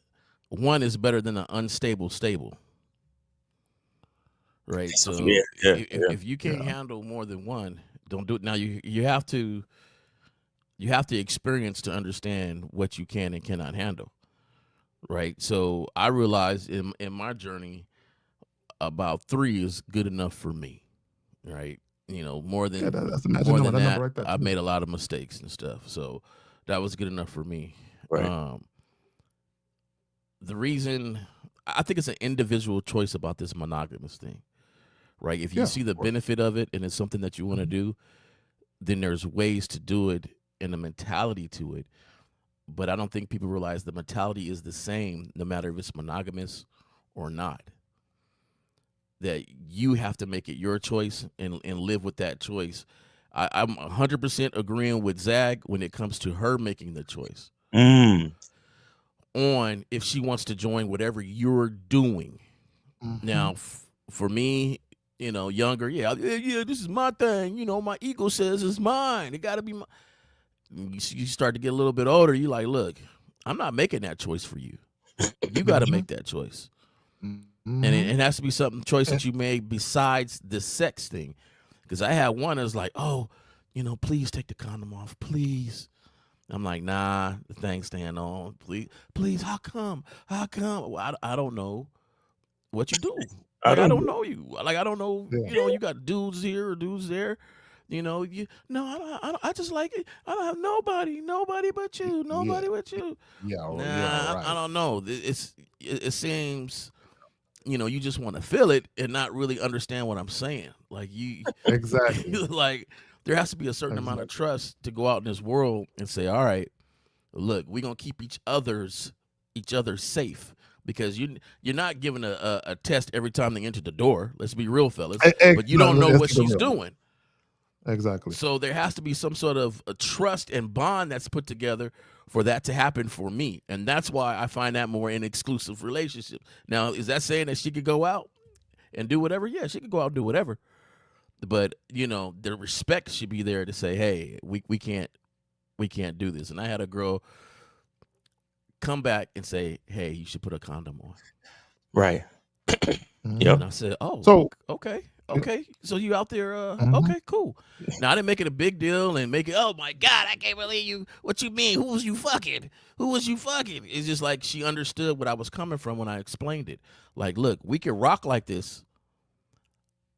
one is better than an unstable stable. Right. So if you can't handle more than one, don't do it. Now you have to experience to understand what you can and cannot handle. Right. So I realized in my journey, about 3 is good enough for me. Right. You know, more than that, I've made a lot of mistakes and stuff. So That was good enough for me. Right. The reason I think it's an individual choice about this monogamous thing, right? If you see the benefit of it and it's something that you want to do, then there's ways to do it and a mentality to it. But I don't think people realize the mentality is the same no matter if it's monogamous or not. That you have to make it your choice and live with that choice. I'm 100% agreeing with Zag when it comes to her making the choice on if she wants to join whatever you're doing. Now, for me, younger, this is my thing. My ego says it's mine. It got to be mine. You start to get a little bit older. You like, look, I'm not making that choice for you. You got to make that choice. And it has to be something choice that you made besides the sex thing. Because I had one that was like, oh, please take the condom off, please. I'm like, nah, the thing's staying on. Please, how come? Well, I don't know what you do. Like, I don't know you. Like, I don't know, you got dudes here or dudes there. I just like it. I don't have nobody but you. Nobody but you. Right. I don't know. It seems, you just want to feel it and not really understand what I'm saying. Like exactly. Like there has to be a certain amount of trust to go out in this world and say, all right, look, we're gonna keep each other safe. Because you're not giving a test every time they enter the door. Let's be real, fellas. But you don't know what she's doing. Exactly. So there has to be some sort of a trust and bond that's put together for that to happen for me. And that's why I find that more in exclusive relationships. Now, is that saying that she could go out and do whatever? Yeah, she could go out and do whatever. But, the respect should be there to say, hey, we can't do this. And I had a girl come back and say, hey, you should put a condom on. Right. Yep. And I said, oh, so okay. So you out there, okay, cool. Now I didn't make it a big deal and make it, oh my God, I can't believe you. What you mean? Who was you fucking? It's just like she understood what I was coming from when I explained it. Like, look, we can rock like this,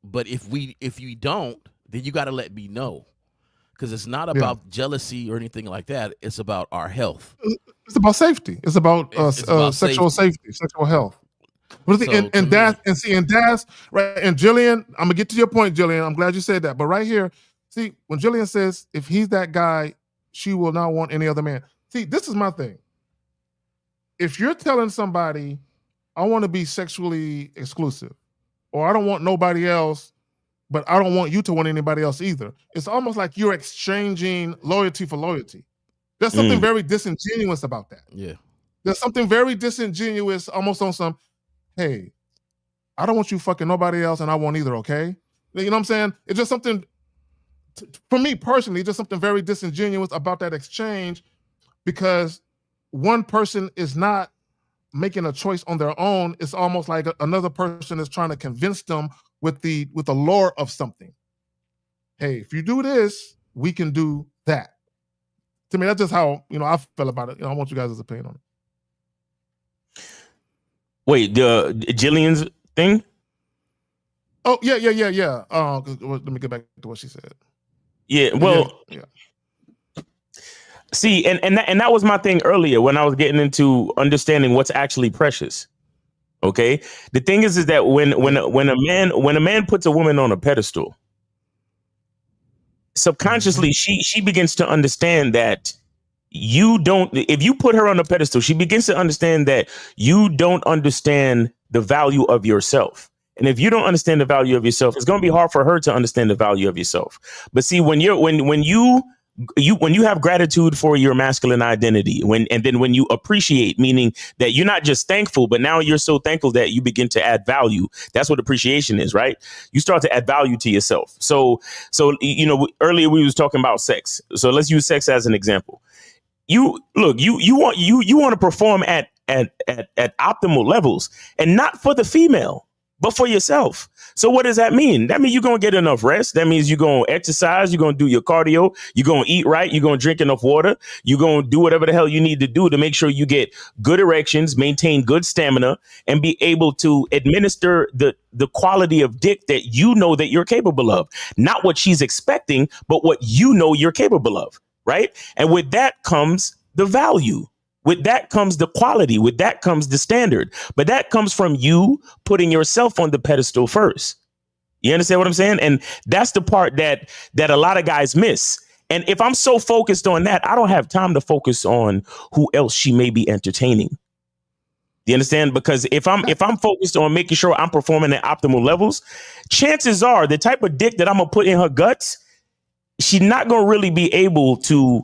but if you don't, then you got to let me know. Because it's not about jealousy or anything like that. It's about our health. It's about safety. It's about sexual safety, sexual health. And that's right. And Jillian, I'm gonna get to your point, Jillian. I'm glad you said that. But right here, see, when Jillian says if he's that guy, she will not want any other man. See, this is my thing. If you're telling somebody, I want to be sexually exclusive, or I don't want nobody else, but I don't want you to want anybody else either. It's almost like you're exchanging loyalty for loyalty. There's something very disingenuous about that. Yeah. There's something very disingenuous, almost on some, hey, I don't want you fucking nobody else and I won't either, okay? You know what I'm saying? It's just something, for me personally, just something very disingenuous about that exchange, because one person is not making a choice on their own. It's almost like another person is trying to convince them with the lure of something. Hey, if you do this, we can do that. To me, that's just how, I feel about it. I want you guys' opinion on it. Wait, the Jillian's thing? Oh, yeah. Let me get back to what she said. Yeah, well, see, and that was my thing earlier when I was getting into understanding what's actually precious. Okay, the thing is that when a man puts a woman on a pedestal, subconsciously she begins to understand that if you put her on a pedestal, she begins to understand that you don't understand the value of yourself. And if you don't understand the value of yourself, it's going to be hard for her to understand the value of yourself. But see, when you have gratitude for your masculine identity, and then when you appreciate, meaning that you're not just thankful, but now you're so thankful that you begin to add value. That's what appreciation is, right? You start to add value to yourself. So earlier we was talking about sex. So let's use sex as an example. You want to perform at optimal levels, and not for the female, but for yourself. So what does that mean? That means you're going to get enough rest. That means you're going to exercise. You're going to do your cardio. You're going to eat right. You're going to drink enough water. You're going to do whatever the hell you need to do to make sure you get good erections, maintain good stamina, and be able to administer the quality of dick that you know that you're capable of. Not what she's expecting, but what you know you're capable of. right? And with that comes the value. With that comes the quality. With that comes the standard. But that comes from you putting yourself on the pedestal first. You understand what I'm saying? And that's the part that a lot of guys miss. And if I'm so focused on that, I don't have time to focus on who else she may be entertaining. You understand? Because if I'm focused on making sure I'm performing at optimal levels, chances are the type of dick that I'm gonna put in her guts, she's not gonna really be able to,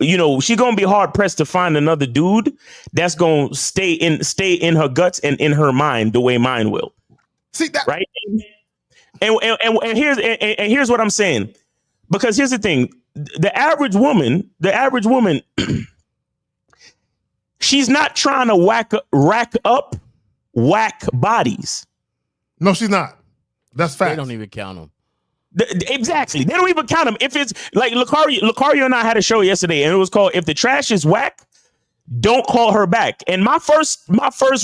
she's gonna be hard pressed to find another dude that's gonna stay in her guts and in her mind the way mine will. See that, right? And here's what I'm saying. Because here's the thing: the average woman, she's not trying to rack up whack bodies. No, she's not. That's fact. They don't even count them. Exactly. They don't even count them. If it's like Lucario and I had a show yesterday, and it was called "If the Trash is Whack, Don't Call Her Back." And my first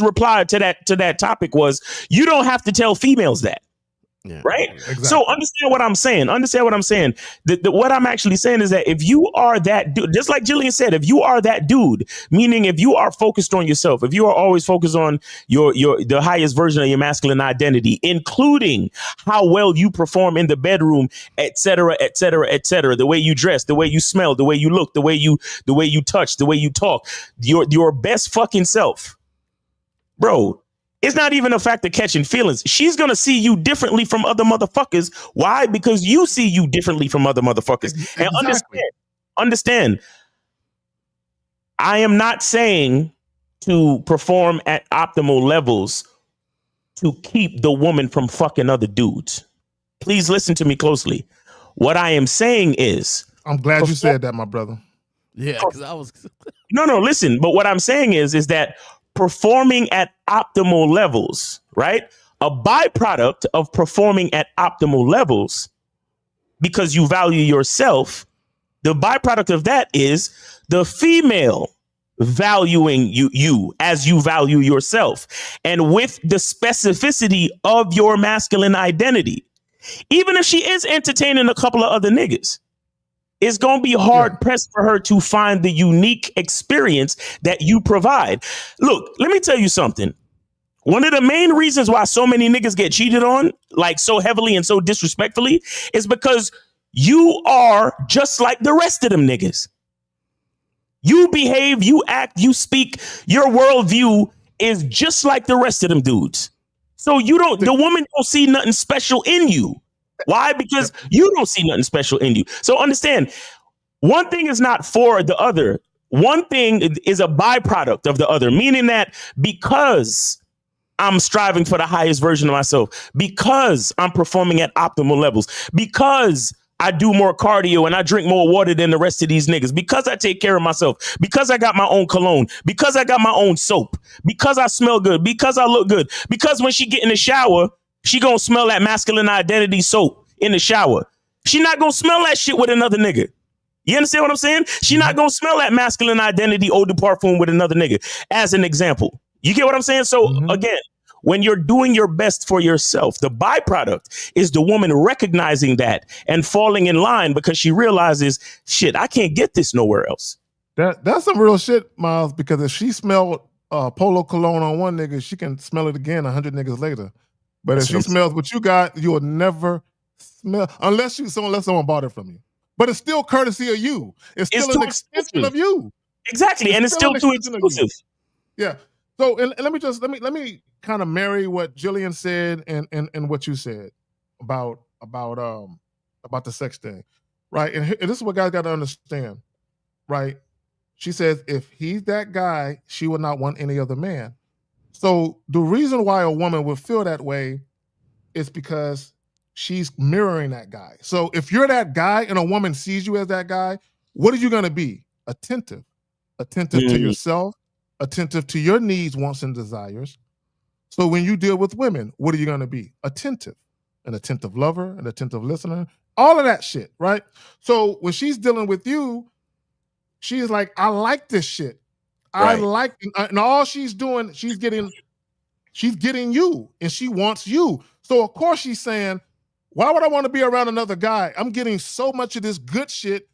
reply to that topic was, you don't have to tell females that. Yeah, right. Exactly. So understand what I'm saying. What I'm actually saying is that if you are that dude, just like Jillian said, if you are that dude, meaning if you are focused on yourself, if you are always focused on the highest version of your masculine identity, including how well you perform in the bedroom, et cetera, the way you dress, the way you smell, the way you look, the way you touch, the way you talk, your best fucking self, bro. It's not even a fact of catching feelings. She's going to see you differently from other motherfuckers. Why? Because you see you differently from other motherfuckers. Exactly. And understand, I am not saying to perform at optimal levels to keep the woman from fucking other dudes. Please listen to me closely. What I am saying is... I'm glad you said that, my brother. Yeah, because I was... No, listen. But what I'm saying is that performing at optimal levels, right? A byproduct of performing at optimal levels, because you value yourself, the byproduct of that is the female valuing you as you value yourself, and with the specificity of your masculine identity. Even if she is entertaining a couple of other niggas, it's going to be hard pressed for her to find the unique experience that you provide. Look, let me tell you something. One of the main reasons why so many niggas get cheated on, like so heavily and so disrespectfully, is because you are just like the rest of them niggas. You behave, you act, you speak, your worldview is just like the rest of them dudes. So the woman don't see nothing special in you. Why? Because you don't see nothing special in you. So understand, one thing is not for the other. One thing is a byproduct of the other, meaning that because I'm striving for the highest version of myself, because I'm performing at optimal levels, because I do more cardio and I drink more water than the rest of these niggas, because I take care of myself, because I got my own cologne, because I got my own soap, because I smell good, because I look good, because when she get in the shower, she gonna smell that masculine identity soap in the shower. She not gonna smell that shit with another nigga. You understand what I'm saying? She not gonna smell that masculine identity eau de parfum with another nigga, as an example. You get what I'm saying? So again, when you're doing your best for yourself, the byproduct is the woman recognizing that and falling in line because she realizes, shit, I can't get this nowhere else. That's some real shit, Miles, because if she smelled Polo cologne on one nigga, she can smell it again 100 niggas later. But if she smells what you got, you will never smell unless someone bought it from you. But it's still courtesy of you. It's still an extension of you. Exactly, and it's still too exclusive. Yeah. So and let me kind of marry what Jillian said and what you said about the sex thing, right? And this is what guys got to understand, right? She says if he's that guy, she would not want any other man. So the reason why a woman would feel that way is because she's mirroring that guy. So if you're that guy and a woman sees you as that guy, what are you going to be? Attentive to yourself, attentive to your needs, wants, and desires. So when you deal with women, what are you going to be? Attentive, an attentive lover, an attentive listener, all of that shit, right? So when she's dealing with you, she's like, I like this shit. Right. I like, and all she's doing, she's getting you, and she wants you. So of course she's saying, why would I want to be around another guy? I'm getting so much of this good shit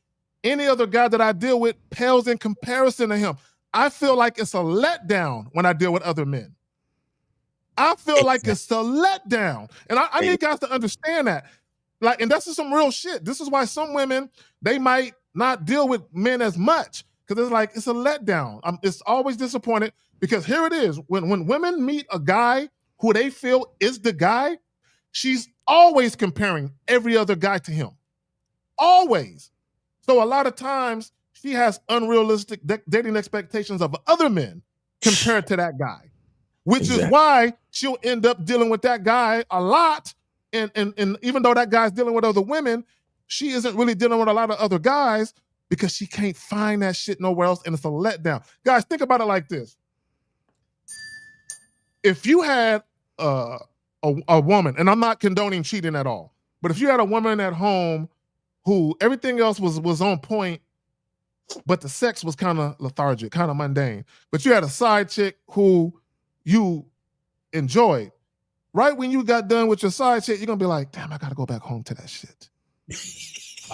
any other guy that I deal with pales in comparison to him. I feel like it's a letdown when I deal with other men. I feel like it's a letdown. And I need guys to understand that. Like, and this is some real shit. This is why some women, they might not deal with men as much, because it's like, it's a letdown. It's always disappointed, because here it is. When women meet a guy who they feel is the guy, she's always comparing every other guy to him. Always. So a lot of times she has unrealistic dating expectations of other men compared to that guy, which is why she'll end up dealing with that guy a lot. And even though that guy's dealing with other women, she isn't really dealing with a lot of other guys because she can't find that shit nowhere else, and it's a letdown. Guys, think about it like this. If you had a woman, and I'm not condoning cheating at all, but if you had a woman at home who everything else was on point, but the sex was kind of lethargic, kind of mundane, but you had a side chick who you enjoyed, right when you got done with your side chick, you're going to be like, damn, I got to go back home to that shit. It's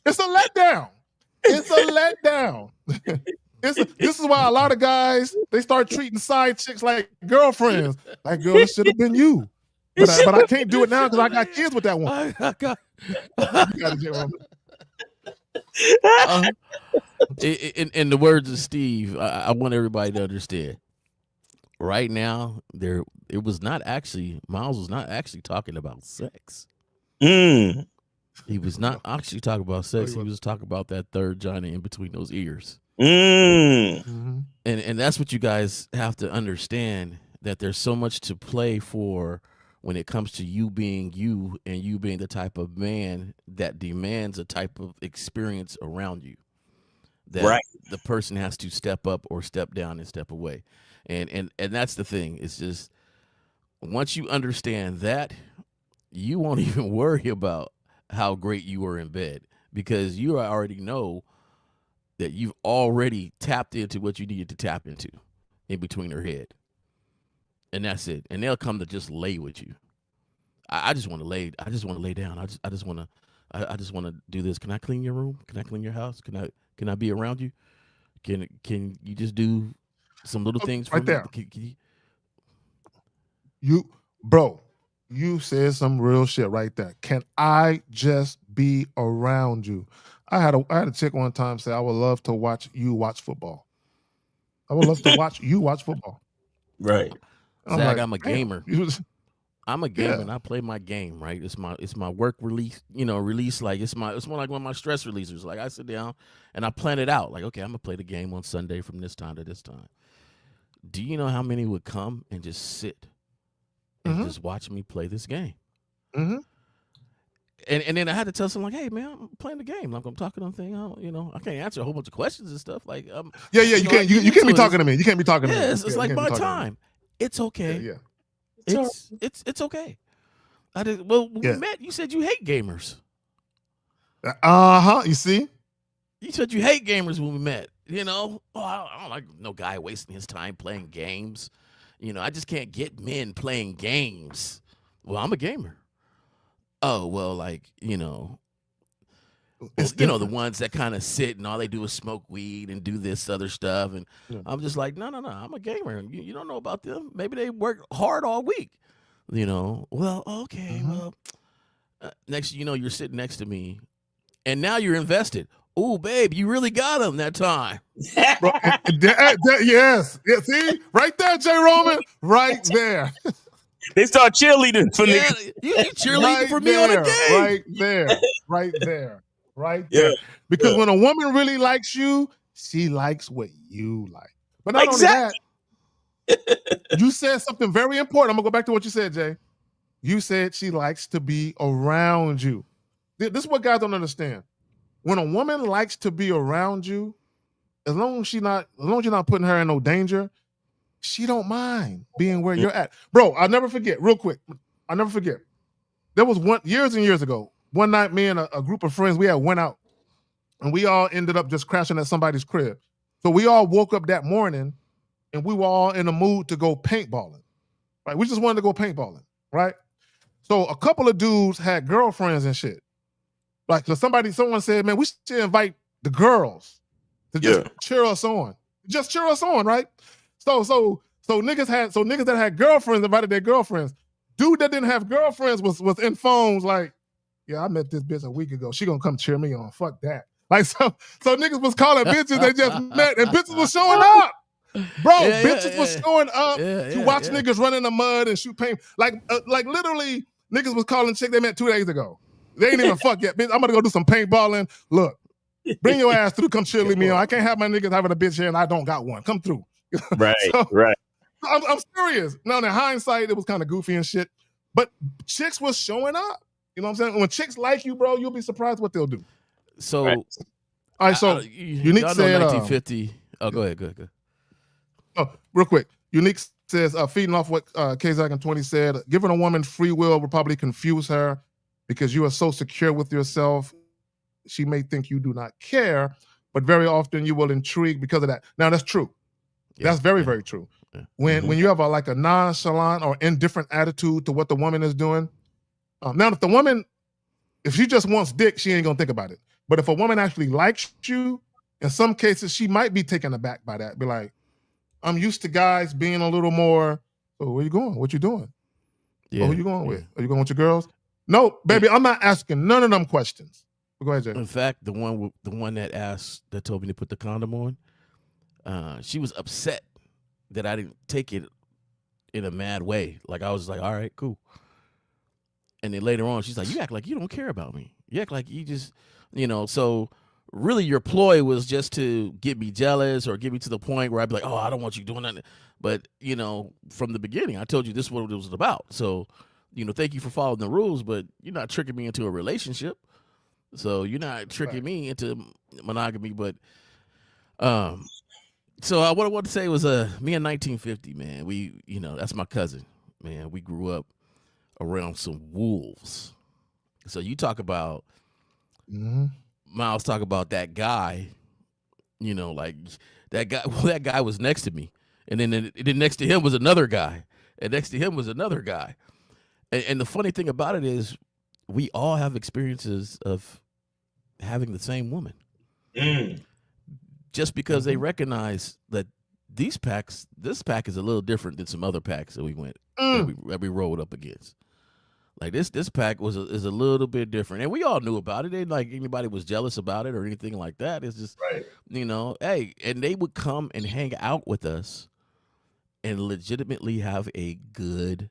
a letdown. It's a letdown. This is why a lot of guys, they start treating side chicks like girlfriends. Like, girl, it should have been you. But I can't do it now because I got kids with that one. In the words of Steve, I want everybody to understand. Right now, Miles was not actually talking about sex. He was not actually talking about sex. He was talking about that third vagina in between those ears. And that's what you guys have to understand, that there's so much to play for when it comes to you being you and you being the type of man that demands a type of experience around you. That the person has to step up or step down and step away. And that's the thing. It's just, once you understand that, you won't even worry about how great you were in bed, because you already know that you've already tapped into what you needed to tap into in between her head. And that's it. And they'll come to just lay with you. I just want to lay. I just want to lay down. I just want to do this. Can I clean your room? Can I clean your house? Can I be around you? Can you just do some little things for right me? there? You said some real shit right there. Can I just be around you? I had a chick one time say, I would love to watch you watch football. I would love to watch you watch football. Right. Zach, I'm a gamer. I'm a gamer and I play my game, right? It's my work release, like it's more like one of my stress releasers. Like, I sit down and I plan it out. Like, okay, I'm gonna play the game on Sunday from this time to this time. Do you know how many would come and just sit and just watch me play this game? And then I had to tell someone, like, hey man, I'm playing the game. Like, I'm talking on thing. I can't answer a whole bunch of questions and stuff. Like, you can't be talking to me. You can't be talking to me. It's like my time. It's okay. Yeah. It's okay. When we met, you said you hate gamers. You see? You said you hate gamers when we met. I don't like no guy wasting his time playing games. I just can't get men playing games. Well, I'm a gamer. Oh, well, the ones that kind of sit and all they do is smoke weed and do this other stuff. And I'm just like, no, I'm a gamer. You don't know about them. Maybe they work hard all week. Well, okay. Well, next, you're sitting next to me and now you're invested. Oh, babe, you really got him that time. Yes. Yeah, see? Right there, J. Roman. Right there. They start cheerleading for me. You cheerleading for me on a game. Right there. Because when a woman really likes you, she likes what you like. But not only that, you said something very important. I'm going to go back to what you said, Jay. You said she likes to be around you. This is what guys don't understand. When a woman likes to be around you, as long as you're not putting her in no danger, she don't mind being where you're at. Bro, I'll never forget, real quick. I'll never forget. There was years and years ago, one night, me and a group of friends, we had went out and we all ended up just crashing at somebody's crib. So we all woke up that morning and we were all in the mood to go paintballing, right? We just wanted to go paintballing, right? So a couple of dudes had girlfriends and shit. Like, so someone said, man, we should invite the girls to just cheer us on. Just cheer us on, right? So niggas that had girlfriends invited their girlfriends. Dude that didn't have girlfriends was in phones like, yeah, I met this bitch a week ago. She gonna come cheer me on. Fuck that. Like so niggas was calling bitches they just met, and bitches was showing up. Bro, bitches was showing up to watch niggas run in the mud and shoot paint. Like literally, niggas was calling chick they met 2 days ago. They ain't even fuck yet. Bitch, I'm gonna go do some paintballing. Look, bring your ass through. Come cheerlead me on. I can't have my niggas having a bitch here and I don't got one. Come through. Right, right. I'm serious. Now, in hindsight, it was kind of goofy and shit, but chicks was showing up. You know what I'm saying? When chicks like you, bro, you'll be surprised what they'll do. So, all right. So, Unique said, 1950. Go ahead. Oh, real quick. Unique says, feeding off what Kazak and 20 said, giving a woman free will will probably confuse her because you are so secure with yourself. She may think you do not care, but very often you will intrigue because of that. Now, that's true. That's very, very true. Yeah. When you have a nonchalant or indifferent attitude to what the woman is doing, now if the woman, if she just wants dick, she ain't gonna think about it. But if a woman actually likes you, in some cases she might be taken aback by that. Be like, I'm used to guys being a little more. So where you going? What you doing? Yeah. Oh, who you going with? Are you going with your girls? No, baby, I'm not asking none of them questions. Go ahead, Jay. In fact, the one that told me to put the condom on. She was upset that I didn't take it in a mad way. Like I was like, all right, cool. And then later on, she's like, you act like you don't care about me. You act like you just, so really your ploy was just to get me jealous or get me to the point where I'd be like, oh, I don't want you doing that. But, from the beginning, I told you this is what it was about. So, thank you for following the rules, but you're not tricking me into a relationship. So you're not tricking me into monogamy, but, so what I want to say was, me in 1950, man, we, that's my cousin, man. We grew up around some wolves. So you talk about, Miles talk about that guy, like that guy, well, that guy was next to me. And then next to him was another guy. And next to him was another guy. And the funny thing about it is we all have experiences of having the same woman. Just because they recognize that this pack is a little different than some other packs that we went that we rolled up against. Like this pack is a little bit different, and we all knew about it. Ain't like anybody was jealous about it or anything like that. It's just hey, and they would come and hang out with us and legitimately have a good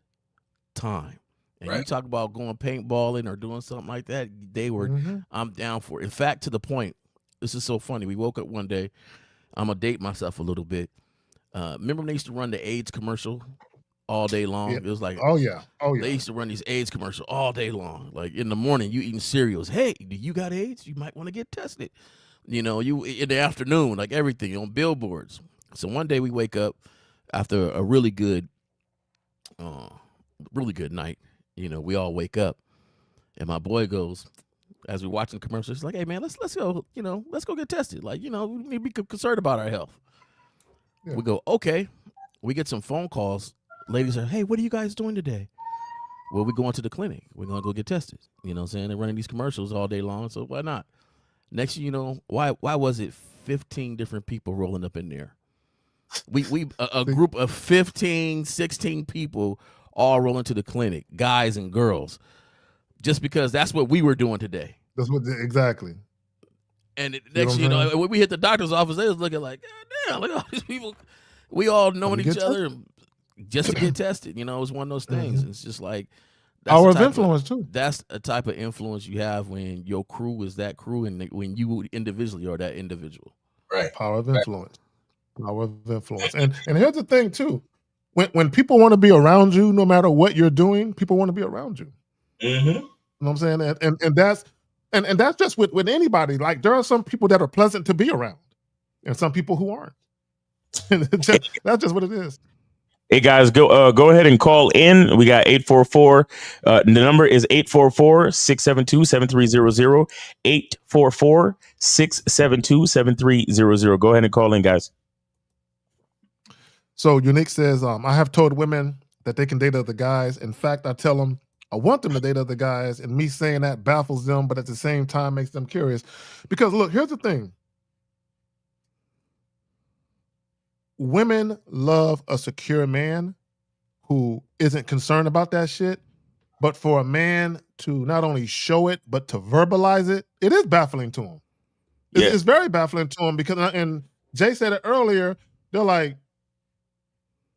time. And you talk about going paintballing or doing something like that, they were. I'm down for it. In fact, to the point. This is so funny. We woke up one day. I'm going to date myself a little bit. Remember when they used to run the AIDS commercial all day long? Yeah. It was like, oh yeah. They used to run these AIDS commercials all day long. Like in the morning, you eating cereals. Hey, do you got AIDS? You might want to get tested. You in the afternoon, like everything on billboards. So one day we wake up after a really good night. We all wake up and my boy goes, as we're watching commercials, he's like, hey man, let's go, let's go get tested. Like, we need to be concerned about our health. Yeah. We go, okay. We get some phone calls. Ladies are, hey, what are you guys doing today? Well, we're going to the clinic. We're going to go get tested. You know what I'm saying? They're running these commercials all day long, so why not? Next thing you know, why was it 15 different people rolling up in there? We a group of 15, 16 people all rolling to the clinic, guys and girls. Just because that's what we were doing today. That's what exactly. And next, when we hit the doctor's office, they was looking like, God damn, look at all these people. We all knowing each other just to get tested. It was one of those things. It's just like power of influence too. That's a type of influence you have when your crew is that crew, and when you individually are that individual. Right. Power of influence. Power of influence. And here's the thing too. When people want to be around you, no matter what you're doing, people want to be around you. You know what I'm saying? And that's just with anybody. Like there are some people that are pleasant to be around and some people who aren't. That's just what it is. Hey guys, go ahead and call in. We got 844. The number is 844-672-7300. 844-672-7300. Go ahead and call in, guys. So Unique says, I have told women that they can date other guys. In fact, I tell them I want them to date other guys, and me saying that baffles them, but at the same time makes them curious. Because look, here's the thing. women love a secure man who isn't concerned about that shit. But for a man to not only show it, but to verbalize it, it is baffling to him. It's very baffling to him because, and Jay said it earlier, they're like,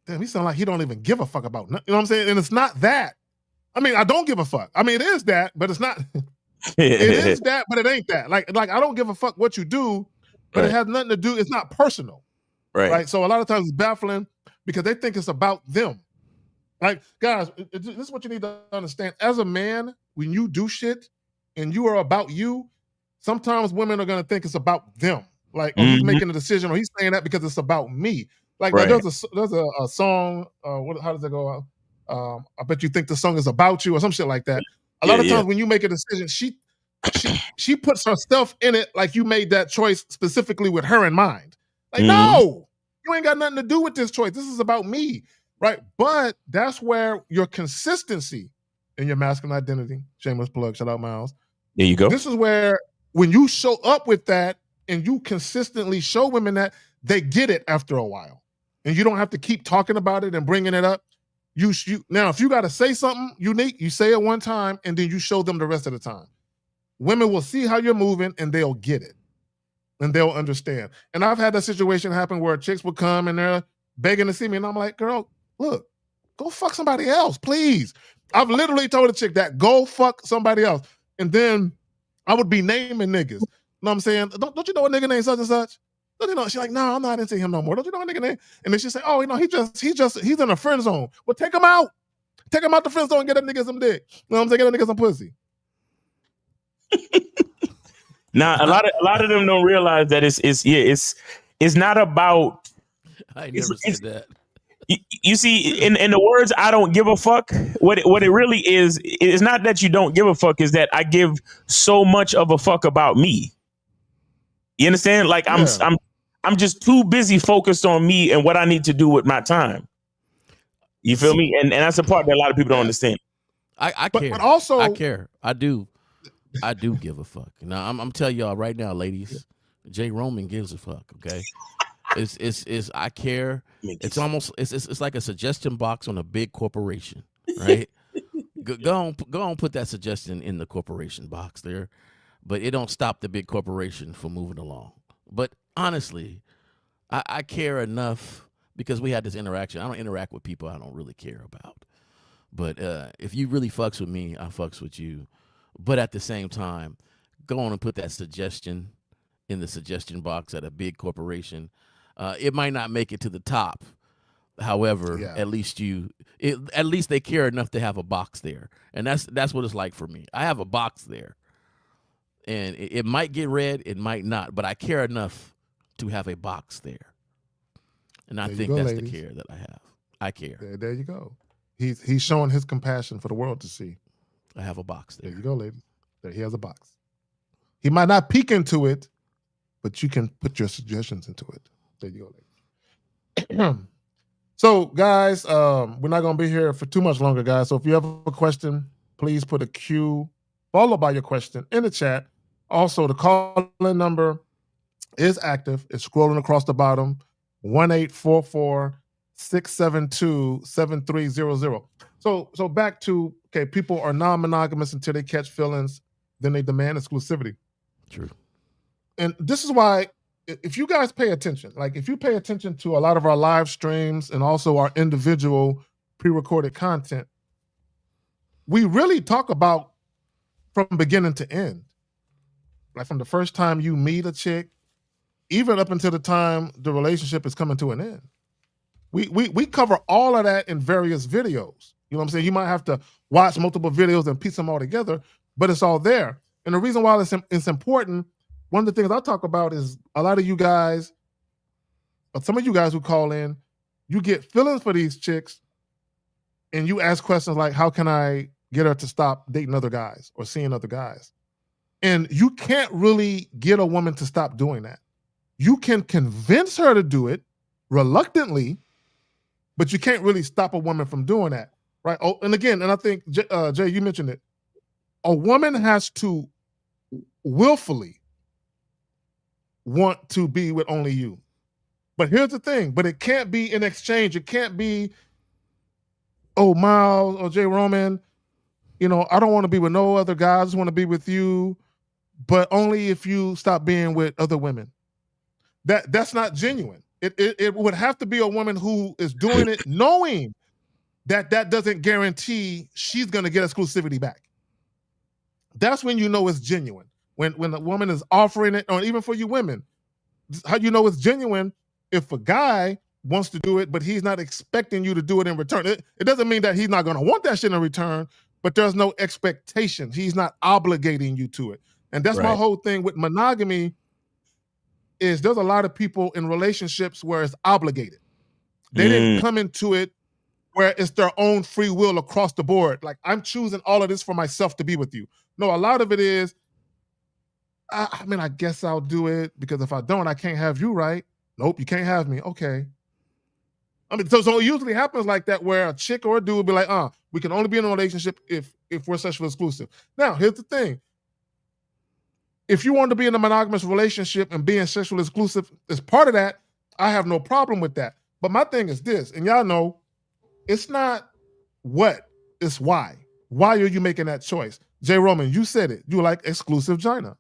damn, he sound like he don't even give a fuck about nothing. You know what I'm saying? And it's not that. I mean, I don't give a fuck. I mean, it is that, but it's not. It is that, but it ain't that. Like I don't give a fuck what you do, but it has nothing to do. It's not personal. Right. So a lot of times it's baffling because they think it's about them. Like, guys, this is what you need to understand. As a man, when you do shit and you are about you, sometimes women are going to think it's about them. Like, oh, he's making a decision, or he's saying that because it's about me. Like, there's a song. How does it go? I bet you think the song is about you, or some shit like that. A lot of times when you make a decision, she puts herself in it, like you made that choice specifically with her in mind. Like, no, you ain't got nothing to do with this choice. This is about me. Right. But that's where your consistency in your masculine identity, shameless plug, shout out Miles. There you go. This is where when you show up with that and you consistently show women that, they get it after a while. And you don't have to keep talking about it and bringing it up. Now, if you got to say something unique, you say it one time and then you show them the rest of the time. Women will see how you're moving and they'll get it. And they'll understand. And I've had that situation happen where chicks would come and they're begging to see me. And I'm like, girl, look, go fuck somebody else, please. I've literally told a chick that, go fuck somebody else. And then I would be naming niggas. You know what I'm saying? Don't you know a nigga named such and such? Don't you know? She's like, no, I'm not into him no more. Don't you know a nigga name? And then she say, oh, you know, he's in a friend zone. Well, take him out. Take him out the friend zone and get that nigga some dick. You know what I'm saying? Get that nigga some pussy. Now, a lot of them don't realize that it's not about. I never said that. You see, in the words, I don't give a fuck. What it really is not that you don't give a fuck, is that I give so much of a fuck about me. You understand? Like I'm just too busy focused on me and what I need to do with my time. You feel me? And that's the part that a lot of people don't understand. I care. But also, I care. I do give a fuck. Now I'm telling y'all right now, ladies, Jay Roman gives a fuck. Okay. It's I care. It's almost it's like a suggestion box on a big corporation, right? go on, put that suggestion in the corporation box there, but it don't stop the big corporation from moving along. But honestly, I care enough because we had this interaction. I don't interact with people I don't really care about, but if you really fucks with me, I fucks with you. But at the same time, go on and put that suggestion in the suggestion box at a big corporation. It might not make it to the top. However, at least they care enough to have a box there. And that's what it's like for me. I have a box there. And it might get read, it might not, but I care enough to have a box there. And I think that's ladies. The care that I have. I care. There you go. He's showing his compassion for the world to see. I have a box there. There you go, ladies. There he has a box. He might not peek into it, but you can put your suggestions into it. There you go, ladies. So, guys, we're not going to be here for too much longer, guys. So if you have a question, please put a Q followed by your question in the chat. Also, the call-in number is active. It's scrolling across the bottom, 1-844-672-7300. So back to, okay, people are non-monogamous until they catch feelings, then they demand exclusivity. True. And this is why, if you guys pay attention, like if you pay attention to a lot of our live streams and also our individual pre-recorded content, we really talk about from beginning to end. Like from the first time you meet a chick, even up until the time the relationship is coming to an end. We cover all of that in various videos. You know what I'm saying? You might have to watch multiple videos and piece them all together, but it's all there. And the reason why it's important, one of the things I talk about is a lot of you guys, some of you guys who call in, you get feelings for these chicks and you ask questions like, how can I get her to stop dating other guys or seeing other guys? And you can't really get a woman to stop doing that. You can convince her to do it reluctantly, but you can't really stop a woman from doing that, right? Oh, and again, and I think, Jay, you mentioned it. A woman has to willfully want to be with only you. But here's the thing, but it can't be in exchange. It can't be, oh, Miles or J. Roman, you know, I don't want to be with no other guys. I just want to be with you, but only if you stop being with other women. That's not genuine. It would have to be a woman who is doing it knowing that doesn't guarantee she's going to get exclusivity back. That's when you know it's genuine. When a woman is offering it, or even for you women, how you know it's genuine if a guy wants to do it, but he's not expecting you to do it in return. It doesn't mean that he's not going to want that shit in return, but there's no expectation. He's not obligating you to it. And that's my whole thing with monogamy is there's a lot of people in relationships where it's obligated. They didn't come into it where it's their own free will across the board. Like, I'm choosing all of this for myself to be with you. No, a lot of it is, I mean, I guess I'll do it because if I don't, I can't have you, right? Nope, you can't have me. Okay. I mean, so it usually happens like that where a chick or a dude will be like, we can only be in a relationship if we're sexually exclusive. Now, here's the thing. If you want to be in a monogamous relationship and being sexually exclusive as part of that, I have no problem with that. But my thing is this, and y'all know, it's not what, it's why. Why are you making that choice? J. Roman, you said it. You like exclusive vagina.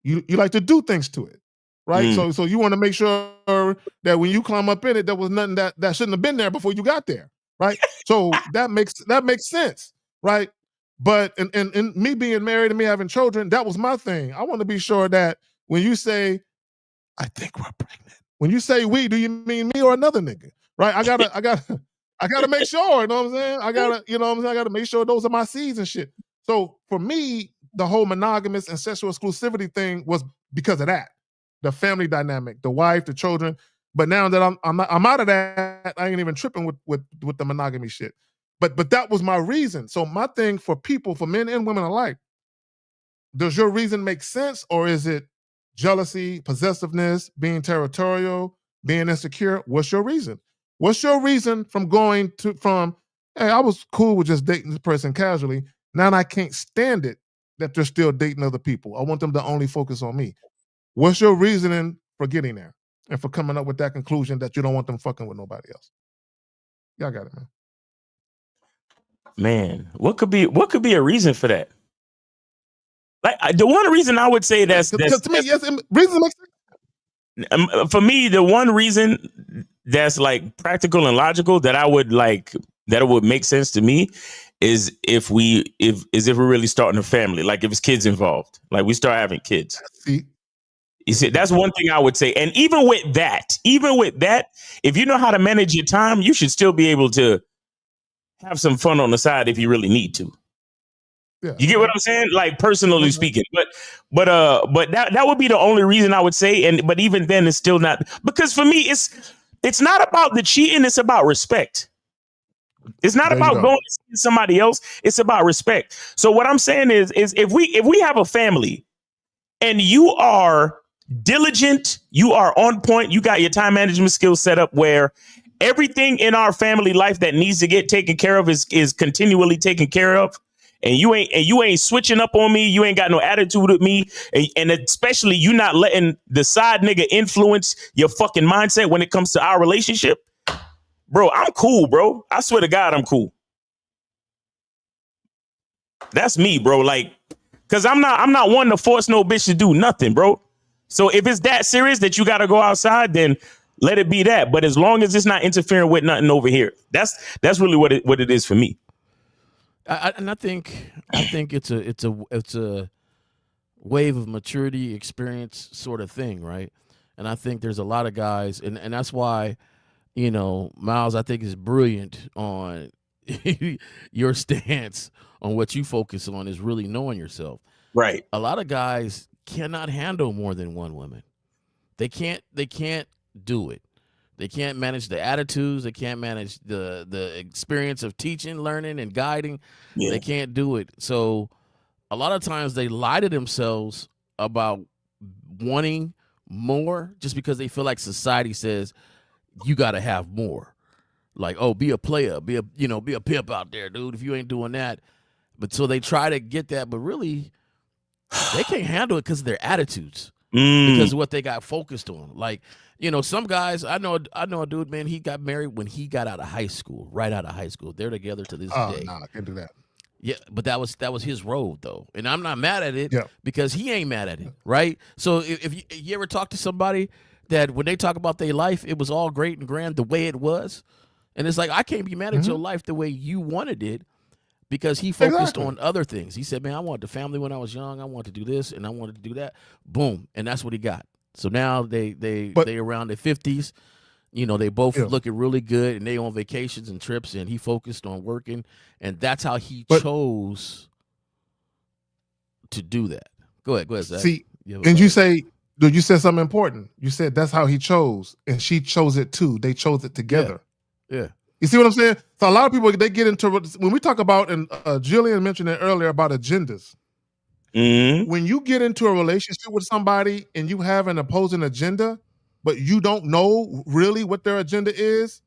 You like to do things to it, right? So you want to make sure that when you climb up in it, there was nothing that shouldn't have been there before you got there, right? So that makes sense, right? But in me being married and me having children, that was my thing. I want to be sure that when you say, I think we're pregnant, when you say we, do you mean me or another nigga, right? I gotta make sure, you know what I'm saying? I gotta make sure those are my seeds and shit. So for me, the whole monogamous and sexual exclusivity thing was because of that. The family dynamic, the wife, the children. But now that I'm out of that, I ain't even tripping with the monogamy shit. But that was my reason. So my thing for people, for men and women alike, does your reason make sense, or is it jealousy, possessiveness, being territorial, being insecure? What's your reason? What's your reason from hey, I was cool with just dating this person casually. Now I can't stand it that they're still dating other people. I want them to only focus on me. What's your reasoning for getting there and for coming up with that conclusion that you don't want them fucking with nobody else? Y'all got it, man. Man, what could be a reason for that? Like, the one reason I would say that's to me, yes, reason makes sense. For me, the one reason that's like practical and logical that I would like, that it would make sense to me is if we're really starting a family, like if it's kids involved, like we start having kids. You see, that's one thing I would say. And even with that, if you know how to manage your time, you should still be able to have some fun on the side if you really need to. Yeah. You get what I'm saying? Like, personally speaking, but that would be the only reason I would say. But even then, it's still not, because for me, it's not about the cheating. It's about respect. It's not about going to see somebody else. It's about respect. So what I'm saying is if we have a family and you are diligent, you are on point, you got your time management skills set up where everything in our family life that needs to get taken care of is continually taken care of. And you ain't switching up on me. You ain't got no attitude with me. And especially you not letting the side nigga influence your fucking mindset when it comes to our relationship. Bro, I'm cool, bro. I swear to God, I'm cool. That's me, bro. Like, cause I'm not one to force no bitch to do nothing, bro. So if it's that serious that you got to go outside, then let it be that. But as long as it's not interfering with nothing over here, that's really what it is for me. I think it's a wave of maturity, experience sort of thing, right? And I think there's a lot of guys, and that's why, you know, Miles, I think is brilliant on your stance on what you focus on is really knowing yourself. Right. A lot of guys cannot handle more than one woman. They can't do it. They can't manage the attitudes. They can't manage the experience of teaching, learning, and guiding. Yeah. They can't do it. So a lot of times they lie to themselves about wanting more just because they feel like society says you got to have more. Like, oh, be a player, be a pimp out there, dude, if you ain't doing that. But so they try to get that, but really they can't handle it because of their attitudes. Because of what they got focused on. Like, You know, some guys, I know a dude, man, he got married when he got out of high school, right out of high school. They're together to this Oh, day. no, I can't do that. Yeah, but that was his road though, and I'm not mad at it Yeah. because he ain't mad at it, right? So if you ever talk to somebody that when they talk about their life, it was all great and grand the way it was, and it's like I can't be mad at your life the way you wanted it because he focused on other things. He said, "Man, I wanted the family when I was young. I wanted to do this and I wanted to do that." Boom, and that's what he got. So now they around their 50s. You know, they both looking really good, and they on vacations and trips, and he focused on working, and that's how he chose to do that. Go ahead, Zach. See, and you said something important. You said that's how he chose, and she chose it too. They chose it together. Yeah. You see what I'm saying? So a lot of people, they get into, when we talk about, and Jillian mentioned it earlier about agendas. When you get into a relationship with somebody and you have an opposing agenda, but you don't know really what their agenda is,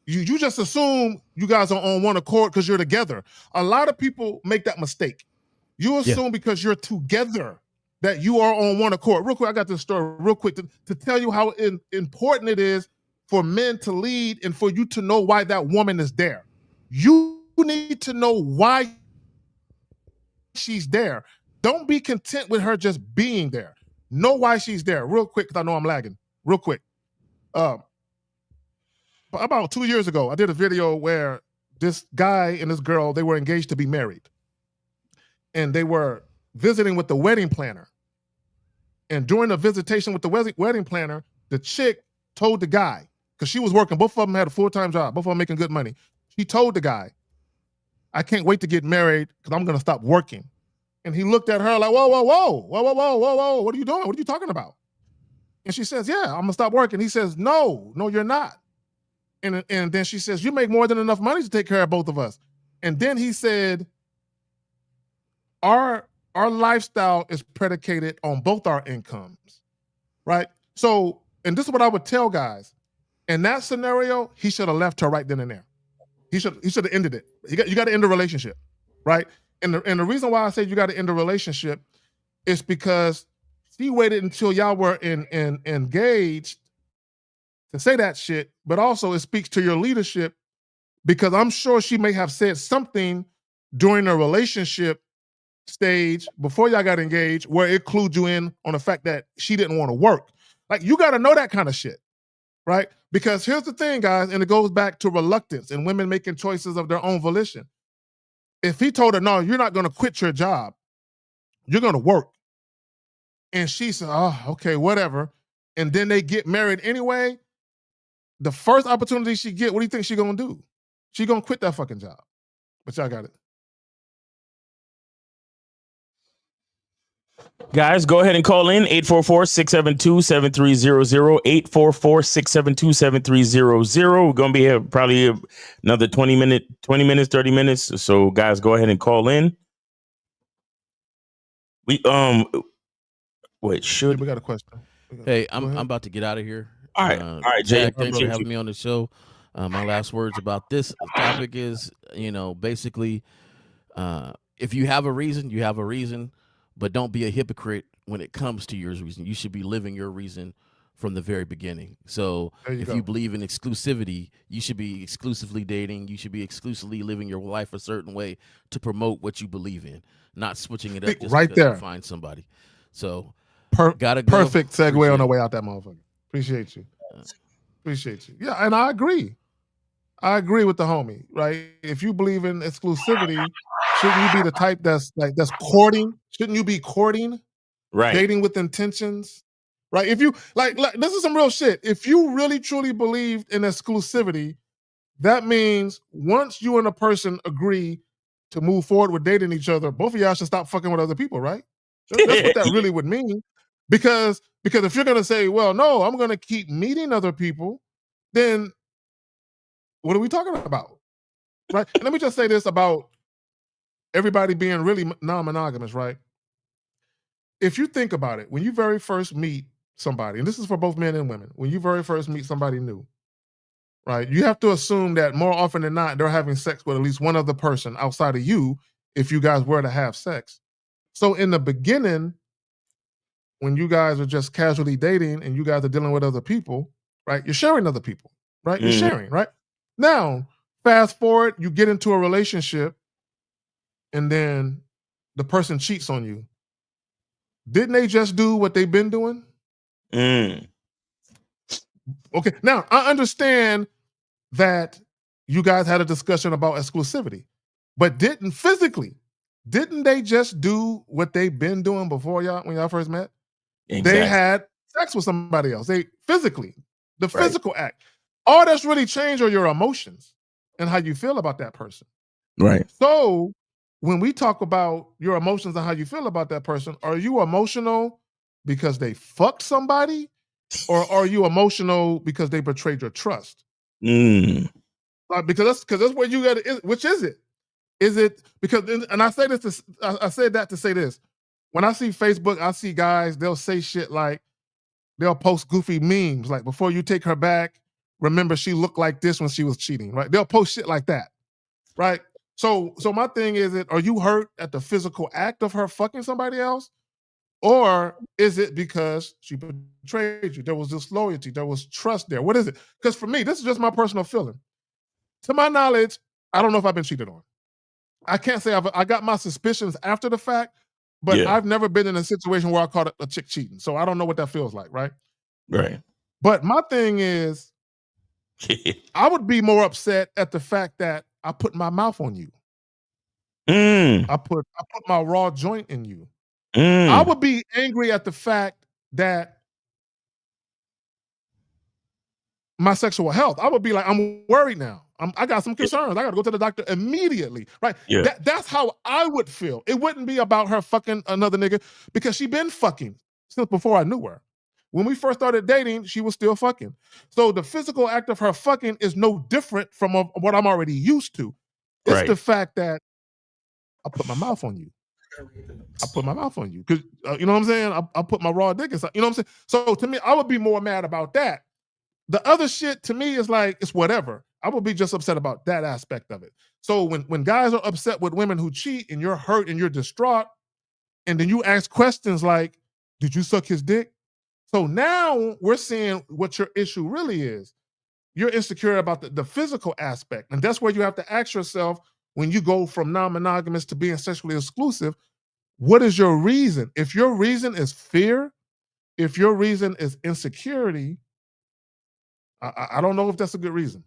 you just assume you guys are on one accord because you're together. A lot of people make that mistake. You assume because you're together that you are on one accord. Real quick, I got this story real quick to tell you how important it is for men to lead and for you to know why that woman is there. You need to know why she's there. Don't be content with her just being there. Know why she's there. Real quick, because I know I'm lagging. Real quick. About 2 years ago, I did a video where this guy and this girl, they were engaged to be married. And they were visiting with the wedding planner. And during the visitation with the wedding planner, the chick told the guy, because she was working, both of them had a full-time job, both of them making good money. She told the guy, I can't wait to get married because I'm going to stop working. And he looked at her like, whoa, what are you doing? What are you talking about? And she says, yeah, I'm gonna stop working. He says, no, you're not. And then she says, you make more than enough money to take care of both of us. And then he said, our lifestyle is predicated on both our incomes, right? So, and this is what I would tell guys. In that scenario, he should have left her right then and there. He should have ended it. You got to end the relationship, right? And the reason why I say you got to end the relationship is because she waited until y'all were engaged to say that shit, but also it speaks to your leadership because I'm sure she may have said something during the relationship stage before y'all got engaged where it clued you in on the fact that she didn't want to work. Like, you got to know that kind of shit, right? Because here's the thing, guys, and it goes back to reluctance and women making choices of their own volition. If he told her, no, you're not going to quit your job, you're going to work. And she said, oh, okay, whatever. And then they get married anyway. The first opportunity she get, what do you think she gonna do? She gonna quit that fucking job. But y'all got it. Guys, go ahead and call in 844-672-7300, 844-672-7300. We're going to be here probably another 20 minutes, 30 minutes. So guys, go ahead and call in. We we got a question. Hey, I'm about to get out of here. All right, Jay. Jack, thanks for having me on the show. My last words about this topic is, basically, if you have a reason, you have a reason, but don't be a hypocrite when it comes to your reason. You should be living your reason from the very beginning. So if you believe in exclusivity, you should be exclusively dating. You should be exclusively living your life a certain way to promote what you believe in, not switching it up just right because there. you find somebody. So gotta go. Perfect segue on the way out that motherfucker. Appreciate you. Appreciate you. Yeah, and I agree. I agree with the homie, right? If you believe in exclusivity, shouldn't you be the type that's courting? Shouldn't you be courting? Right. Dating with intentions? Right? If you like this is some real shit. If you really truly believed in exclusivity, that means once you and a person agree to move forward with dating each other, both of y'all should stop fucking with other people, right? That's what that really would mean. Because if you're gonna say, well, no, I'm gonna keep meeting other people, then what are we talking about? Right? And let me just say this about everybody being really non-monogamous, right? If you think about it, when you very first meet somebody, and this is for both men and women, when you very first meet somebody new, right, you have to assume that more often than not, they're having sex with at least one other person outside of you if you guys were to have sex. So in the beginning, when you guys are just casually dating and you guys are dealing with other people, right? You're sharing other people, right? You're Mhm. sharing, right? Now, fast forward, you get into a relationship, and then the person cheats on you. Didn't they just do what they've been doing? Mm. Okay, now I understand that you guys had a discussion about exclusivity, but didn't they just do what they've been doing before y'all when y'all first met? They Exactly. had sex with somebody else. They physically, the Right. physical act. All that's really changed are your emotions and how you feel about that person. Right. So when we talk about your emotions and how you feel about that person, are you emotional because they fucked somebody, or are you emotional because they betrayed your trust? Mm. Because that's where you got to. Which is it? Is it because? And I say this. I said that to say this. When I see Facebook, I see guys. They'll say shit like, they'll post goofy memes like, before you take her back, remember she looked like this when she was cheating. Right? They'll post shit like that. Right? So my thing is, are you hurt at the physical act of her fucking somebody else? Or is it because she betrayed you? There was disloyalty, there was trust there. What is it? Because for me, this is just my personal feeling. To my knowledge, I don't know if I've been cheated on. I can't say I got my suspicions after the fact, but Yeah. I've never been in a situation where I caught a chick cheating. So I don't know what that feels like, right? Right. But my thing is, I would be more upset at the fact that I put my mouth on you. Mm. I put my raw joint in you. I Mm. would be angry at the fact that my sexual health. I would be like, I'm worried now. I got some concerns. I got to go to the doctor immediately, right? Yeah. That's how I would feel. It wouldn't be about her fucking another nigga, because she been fucking since before I knew her. When we first started dating, she was still fucking. So the physical act of her fucking is no different from what I'm already used to. It's Right. the fact that I put my mouth on you. I put my mouth on you because you know what I'm saying. I put my raw dick inside. You know what I'm saying. So to me, I would be more mad about that. The other shit to me is like, it's whatever. I would be just upset about that aspect of it. So when guys are upset with women who cheat and you're hurt and you're distraught, and then you ask questions like, did you suck his dick? So now we're seeing what your issue really is. You're insecure about the physical aspect. And that's where you have to ask yourself, when you go from non-monogamous to being sexually exclusive, what is your reason? If your reason is fear, if your reason is insecurity, I don't know if that's a good reason.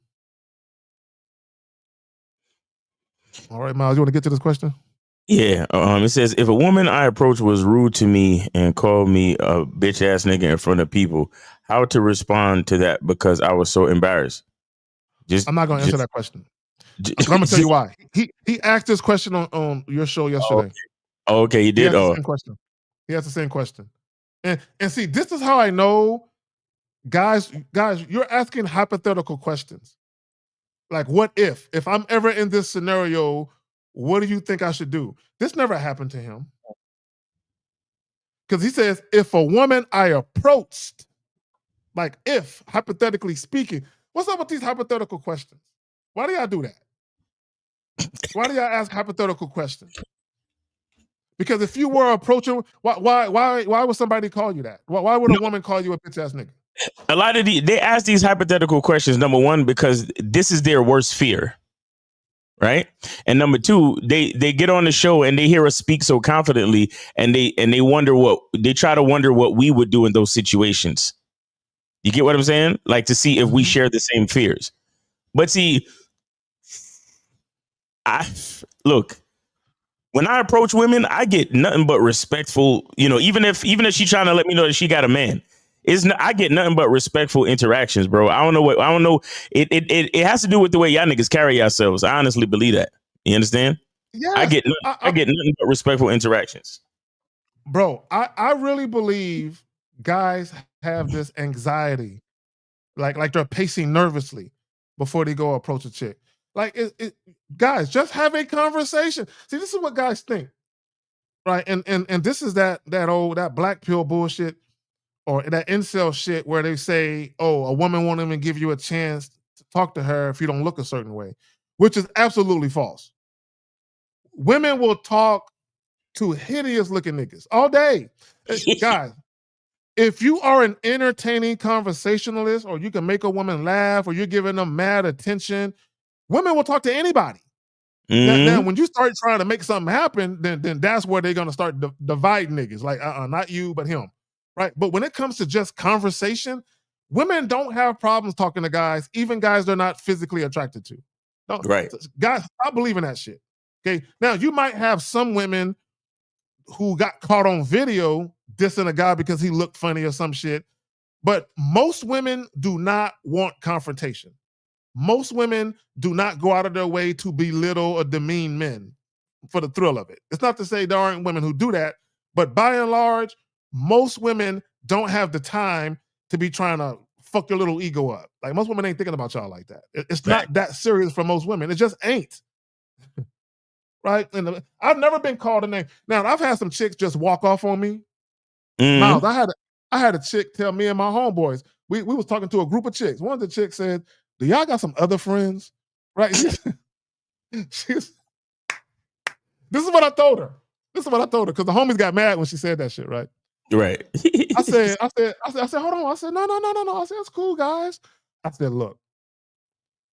All right, Miles, you want to get to this question? Yeah. It says, if a woman I approached was rude to me and called me a bitch ass nigga in front of people, how to respond to that because I was so embarrassed? I'm not going to answer that question. I'm going to tell you why. He asked this question on your show yesterday. Okay, he did. He asked the same question. He asked the same question. And see, this is how I know, guys, you're asking hypothetical questions. Like, what if I'm ever in this scenario, what do you think I should do? This never happened to him. Because he says, if a woman I approached, like if, hypothetically speaking, what's up with these hypothetical questions? Why do y'all do that? Why do y'all ask hypothetical questions? Because if you were approaching, why would somebody call you that? Why would a woman call you a bitch ass nigga? A lot of they ask these hypothetical questions, number one, because this is their worst fear. Right. And number two, they get on the show and they hear us speak so confidently, and they try to wonder what we would do in those situations. You get what I'm saying? Like, to see if we share the same fears. But see, when I approach women, I get nothing but respectful, even if she's trying to let me know that she got a man. I get nothing but respectful interactions, bro. I don't know. It has to do with the way y'all niggas carry yourselves. I honestly believe that. You understand? Yeah. I get nothing but respectful interactions. Bro, I really believe guys have this anxiety, like they're pacing nervously before they go approach a chick. Like, guys, just have a conversation. See, this is what guys think, right? And this is that black pill bullshit, or that incel shit where they say, oh, a woman won't even give you a chance to talk to her if you don't look a certain way, which is absolutely false. Women will talk to hideous looking niggas all day. Guys, if you are an entertaining conversationalist, or you can make a woman laugh, or you're giving them mad attention, women will talk to anybody. Now, when you start trying to make something happen, then that's where they're gonna start dividing niggas. Like, not you, but him, right? But when it comes to just conversation, women don't have problems talking to guys, even guys they're not physically attracted to. No, Right. guys, stop believing that shit. Okay, now you might have some women who got caught on video dissing a guy because he looked funny or some shit, but most women do not want confrontation. Most women do not go out of their way to belittle or demean men for the thrill of it. It's not to say there aren't women who do that, but by and large, most women don't have the time to be trying to fuck your little ego up. Like, most women ain't thinking about y'all like that. It's not that serious for most women. It just ain't. Right? And I've never been called a name. Now, I've had some chicks just walk off on me. Miles, I had a chick tell me and my homeboys, we was talking to a group of chicks. One of the chicks said, "Do y'all got some other friends?" Right? This is what I told her. This is what I told her, because the homies got mad when she said that shit, right? Right. I said, hold on. I said, no. I said, it's cool, guys. I said, look,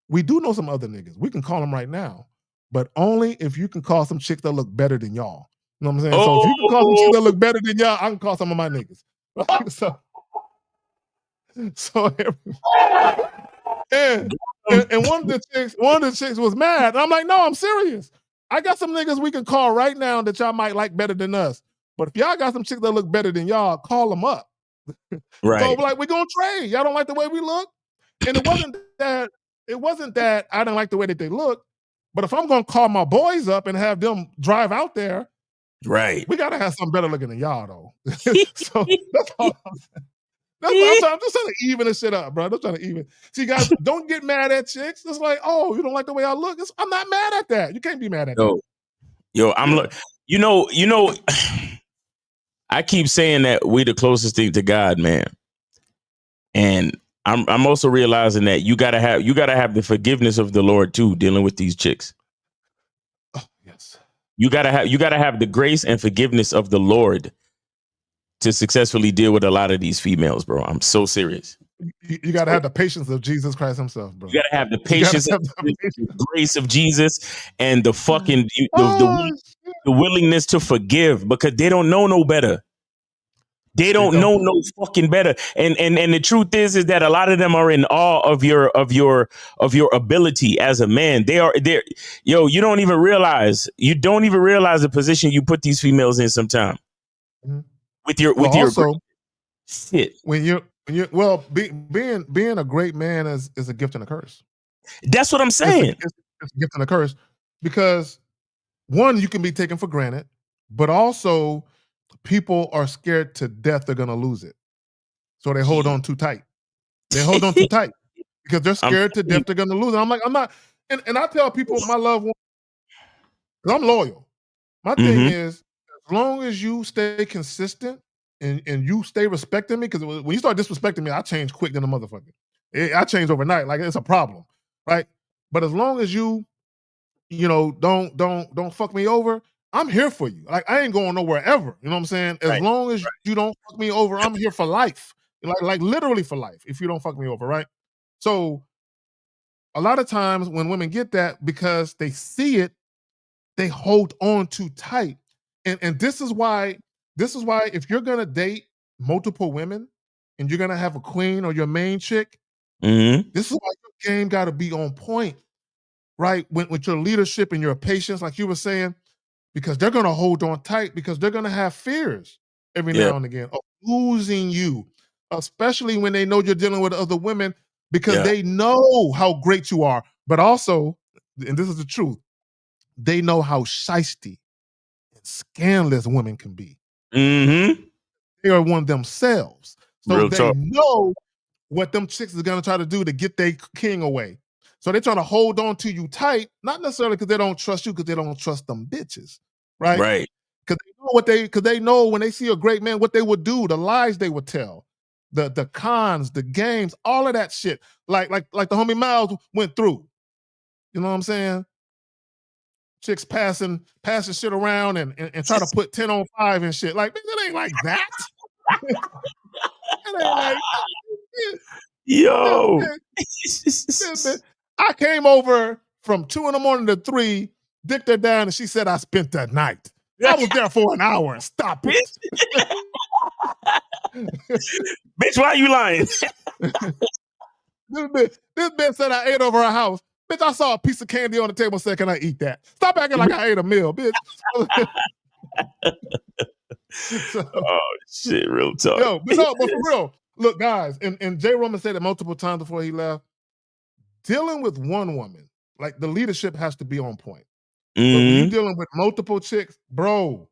we do know some other niggas. We can call them right now, but only if you can call some chicks that look better than y'all. You know what I'm saying? So if you can call some chicks that look better than y'all, I can call some of my niggas. Right? And one of the chicks was mad. And I'm like, no, I'm serious. I got some niggas we can call right now that y'all might like better than us. But if y'all got some chicks that look better than y'all, call them up. Right. So like, we're gonna trade. Y'all don't like the way we look? And it wasn't that I didn't like the way that they look, but if I'm gonna call my boys up and have them drive out there, right, we gotta have something better looking than y'all though. So that's all I'm saying. I'm just trying to even this shit up, bro. I'm just trying to even. See, guys, don't get mad at chicks. It's like, oh, you don't like the way I look. I'm not mad at that. You can't be mad at that. Yo, you know, I keep saying that we the closest thing to God, man. And I'm also realizing that you gotta have the forgiveness of the Lord too, dealing with these chicks. Oh, yes. You gotta have the grace and forgiveness of the Lord to successfully deal with a lot of these females, bro. I'm so serious. You gotta have the patience of Jesus Christ himself, bro. You gotta have the patience, the grace of Jesus, and the fucking the willingness to forgive, because they don't know no better. They don't know no fucking better. And the truth is that a lot of them are in awe of your ability as a man. You don't even realize the position you put these females in sometime. Mm-hmm. With your shit. Being a great man is a gift and a curse. That's what I'm saying. It's a gift and a curse, because one, you can be taken for granted, but also people are scared to death they're gonna lose it, so they hold on too tight. They hold on too tight because they're scared to death they're gonna lose it. I'm not, and I tell people, my loved ones, because I'm loyal. My thing is, as long as you stay consistent and you stay respecting me, because when you start disrespecting me, I change quick than a motherfucker. I change overnight, like it's a problem, right? But as long as you don't fuck me over, I'm here for you. Like, I ain't going nowhere ever. You know what I'm saying? As long as you don't fuck me over, I'm here for life. Like literally for life. If you don't fuck me over, right? So a lot of times when women get that, because they see it, they hold on too tight. And this is why if you're gonna date multiple women and you're gonna have a queen or your main chick, this is why your game gotta be on point, right? With your leadership and your patience, like you were saying, because they're gonna hold on tight, because they're gonna have fears every now and again of losing you, especially when they know you're dealing with other women, because they know how great you are, but also, and this is the truth, they know how shiesty and scandalous women can be. They are one themselves. So they know what them chicks is gonna try to do to get their king away. So they're trying to hold on to you tight, not necessarily because they don't trust you, because they don't trust them bitches, right? Right. Because they know when they see a great man, what they would do, the lies they would tell, the cons, the games, all of that shit. Like the homie Miles went through. You know what I'm saying? Chicks passing shit around and try to put 10 on 5 and shit. Like, it ain't like that. And they like, Yo. I came over from 2 a.m. to 3, dicked her down, and she said I spent that night. I was there for an hour. Stop it. Bitch, why are you lying? This bitch said I ate over her house. Bitch, I saw a piece of candy on the table and said, can I eat that? Stop acting like I ate a meal, bitch. Oh, shit, real talk. Yo, but for real, look, guys, and Jay Roman said it multiple times before he left, dealing with one woman, like the leadership has to be on point. But when you're dealing with multiple chicks, bro,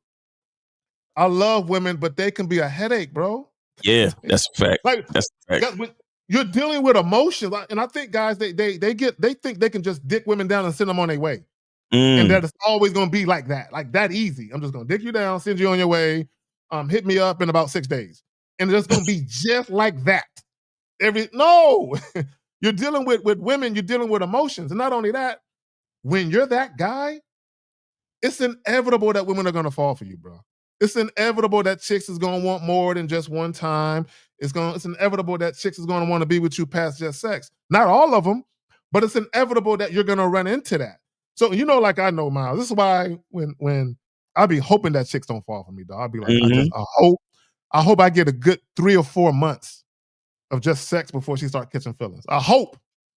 I love women, but they can be a headache, bro. Yeah, that's a fact. Like, that's a fact. You're dealing with emotions, and I think guys they think they can just dick women down and send them on their way, and that it's always gonna be like that easy. I'm just gonna dick you down, send you on your way, hit me up in about 6 days, and it's gonna be just like that. No, you're dealing with women, you're dealing with emotions, and not only that, when you're that guy, it's inevitable that women are gonna fall for you, bro. It's inevitable that chicks is gonna want more than just one time. It's inevitable that chicks is gonna want to be with you past just sex. Not all of them, but it's inevitable that you're gonna run into that. So like I know, Miles. This is why when I be hoping that chicks don't fall for me, dog. I'll be like, I hope I get a good 3 or 4 months of just sex before she starts catching feelings. I hope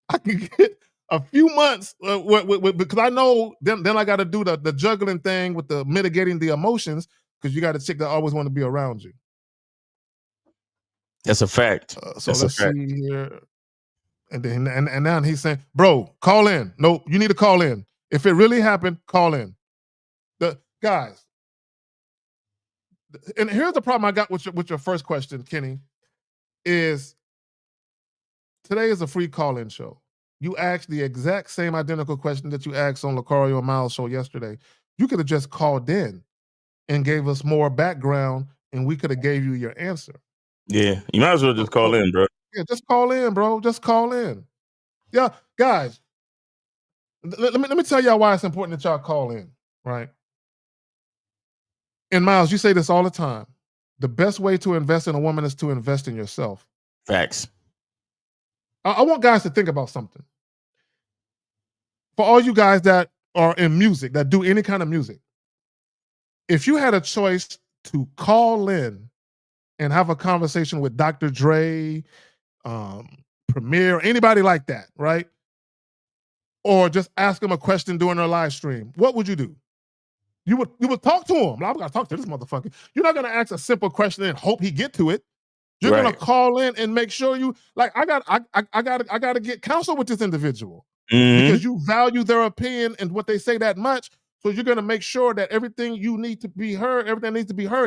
I can get a few months because I know then I got to do the juggling thing with the mitigating the emotions because you got a chick that always want to be around you. That's a fact. So let's see here. And then and now he's saying, bro, call in. No, you need to call in. If it really happened, call in. The guys. And here's the problem I got with your first question, Kenny, is today is a free call-in show. You asked the exact same identical question that you asked on Lucario and Miles' show yesterday. You could have just called in and gave us more background, and we could have gave you your answer. Yeah, you might as well just call in, bro. Yeah, just call in, bro. Just call in. Yeah, guys, let me tell y'all why it's important that y'all call in, right? And Miles, you say this all the time. The best way to invest in a woman is to invest in yourself. Facts. I want guys to think about something. For all you guys that are in music, that do any kind of music, if you had a choice to call in and have a conversation with Dr. Dre, Premier, anybody like that, right? Or just ask them a question during their live stream, what would you do? You would talk to him. I'm gonna talk to this motherfucker. You're not gonna ask a simple question and hope he get to it. You're gonna call in and make sure you like. I gotta get counsel with this individual because you value their opinion and what they say that much. So you're gonna make sure that everything needs to be heard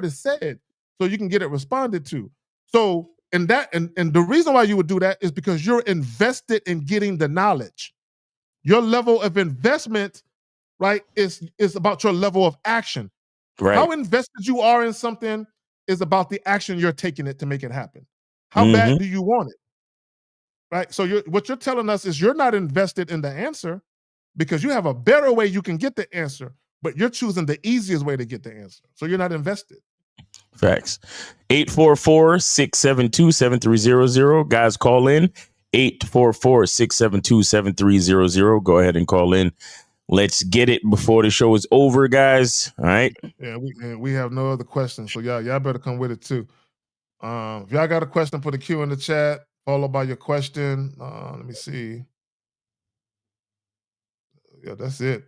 is said, so you can get it responded to. So and the reason why you would do that is because you're invested in getting the knowledge. Your level of investment, right, is about your level of action. Right. How invested you are in something is about the action you're taking it to make it happen. How bad do you want it? Right? So what you're telling us is you're not invested in the answer because you have a better way you can get the answer, but you're choosing the easiest way to get the answer. So you're not invested. Facts. 844-672-7300. Guys, call in. 844-672-7300. Go ahead and call in. Let's get it before the show is over, guys. All right. Yeah, we have no other questions, so y'all better come with it too. If y'all got a question, put a Q in the chat, followed by your question. Let me see. Yeah, that's it.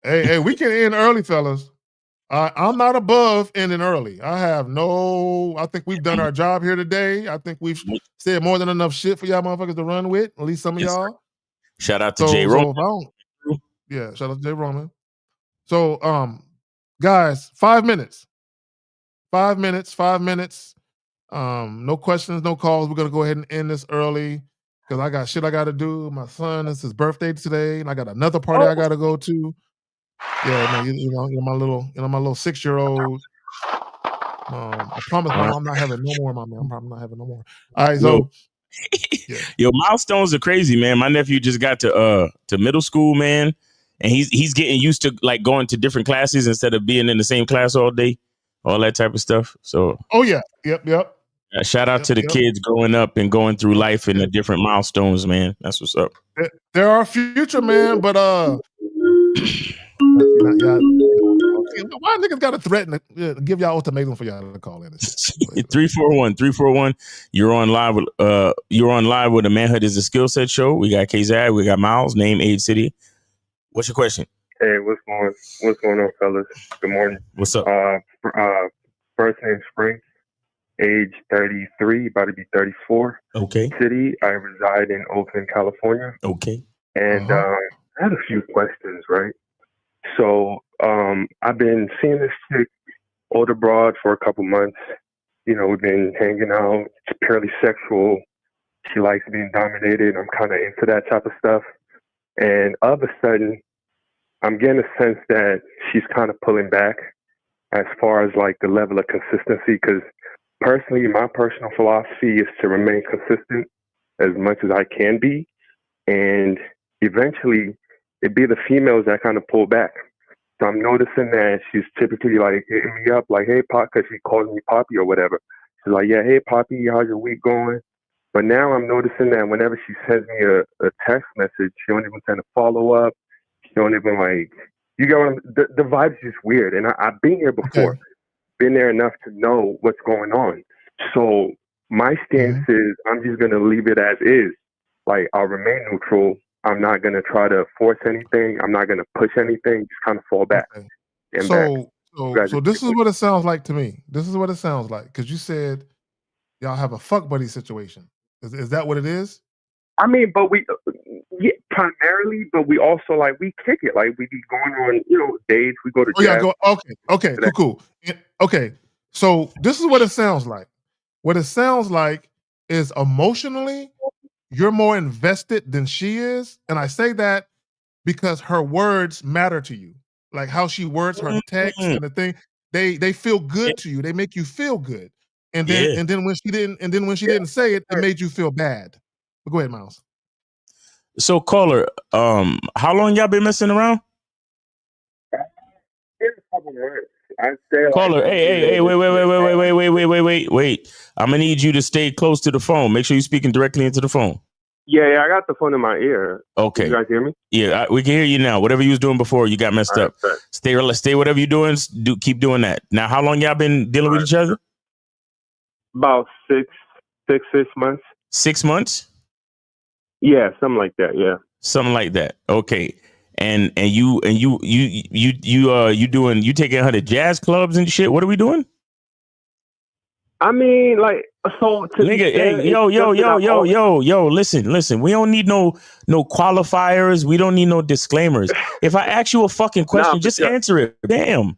Hey, we can end early, fellas. I'm not above ending early. I think we've done our job here today. I think we've said more than enough shit for y'all motherfuckers to run with, at least some of y'all. Shout out to Jay Roman. Yeah, shout out to Jay Roman. So, guys, 5 minutes. 5 minutes. 5 minutes. No questions, no calls. We're gonna go ahead and end this early because I got shit I gotta do. My son, it's his birthday today, and I got another party I gotta go to. Yeah, man, my little 6-year-old. I promise I'm not having no more, my man. I'm probably not having no more. All right, so yeah. Yo, milestones are crazy, man. My nephew just got to middle school, man. And he's getting used to like going to different classes instead of being in the same class all day, all that type of stuff. So oh yeah, yep. Shout out to the kids growing up and going through life in the different milestones, man. That's what's up. They're our future, man. But why niggas got to threaten to give y'all ultimatum for y'all to call in? 341. You're on live with the Manhood is a Skill Set show. We got KZad, we got Miles, name, age, city. What's your question? Hey, what's going on, fellas? Good morning. What's up? First name Spring, age 33, about to be 34. Okay. City, I reside in Oakland, California. Okay. And I had a few questions, right? So I've been seeing this chick, older broad, for a couple months. You know, we've been hanging out. It's purely sexual. She likes being dominated. I'm kind of into that type of stuff. And all of a sudden, I'm getting a sense that she's kind of pulling back as far as like the level of consistency. Because personally, my personal philosophy is to remain consistent as much as I can be. And eventually, it'd be the females that kind of pull back. So I'm noticing that she's typically like hitting me up like, hey, Pop, because she calls me Poppy or whatever. She's like, yeah, hey, Poppy, how's your week going? But now I'm noticing that whenever she sends me a text message, she don't even send a follow-up. She don't even like, you get what I'm, the vibe's just weird. And I've been here before, been there enough to know what's going on. So my stance is I'm just going to leave it as is. Like, I'll remain neutral. I'm not going to try to force anything. I'm not going to push anything. Just kind of fall back. And So this is what it sounds like to me. This is what it sounds like. Because you said y'all have a fuck buddy situation. Is that what it is? I mean, but primarily, but we also like, we kick it. Like, we be going on, dates. We go to jazz. Okay, cool. Okay, so this is what it sounds like. What it sounds like is emotionally, you're more invested than she is. And I say that because her words matter to you. Like how she words her text and the thing, they feel good to you. They make you feel good. And then when she didn't say it, it made you feel bad. But go ahead, Miles. So caller, how long y'all been messing around? Caller, hey, wait. I'm gonna need you to stay close to the phone. Make sure you're speaking directly into the phone. Yeah, I got the phone in my ear. Okay. Can you guys hear me? Yeah, we can hear you now. Whatever you was doing before, you got messed up. Right. Stay whatever you're doing. Keep doing that. Now, how long y'all been dealing with each other? About six months. 6 months? Yeah, something like that. Yeah, something like that. Okay, and you taking her to jazz clubs and shit? What are we doing? I mean, like, so nigga, hey, yo, listen. We don't need no qualifiers. We don't need no disclaimers. If I ask you a fucking question, just answer it. Damn.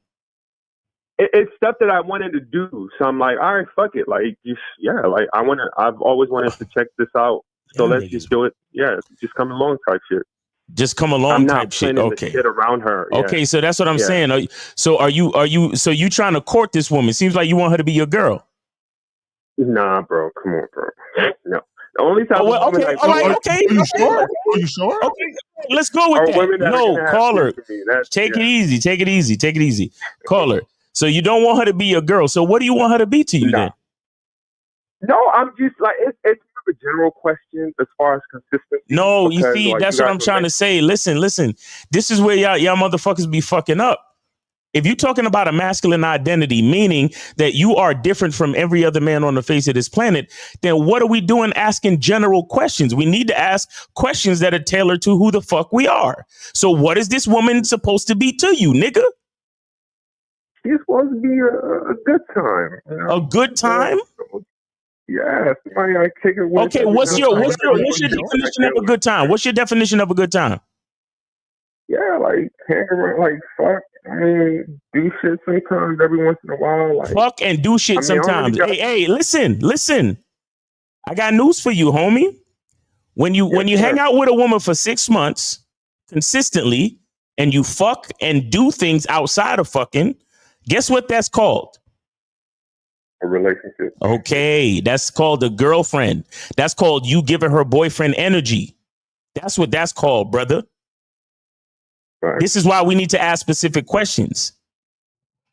It's stuff that I wanted to do. So I'm like, all right, fuck it. Like, like I've always wanted to check this out. So let's just do it. Yeah, just come along type shit. Just come along type shit. Okay. Shit around her. Yeah. Okay, so that's what I'm saying. So are you trying to court this woman? Seems like you want her to be your girl. Nah, bro. Come on, bro. No. The only time. Okay. Are you sure? Okay. Let's go with that. No, caller. Take it easy. Caller. So you don't want her to be your girl. So what do you want her to be to you then? No, I'm just like, it's a general question as far as consistency. No, you see, that's what I'm trying to say. Listen. This is where y'all motherfuckers be fucking up. If you're talking about a masculine identity, meaning that you are different from every other man on the face of this planet, then what are we doing asking general questions? We need to ask questions that are tailored to who the fuck we are. So what is this woman supposed to be to you, nigga? She's supposed to be a good time. A good time? Yeah, somebody I take it with. Okay, what's your definition of a good time? What's your definition of a good time? Yeah, like hang around, like fuck. I mean, do shit sometimes every once in a while. Like fuck and do shit sometimes. Hey, listen. I got news for you, homie. When you hang out with a woman for 6 months consistently and you fuck and do things outside of fucking, guess what that's called? A relationship. Okay, that's called a girlfriend. That's called you giving her boyfriend energy. That's what that's called, brother. Right. This is why we need to ask specific questions.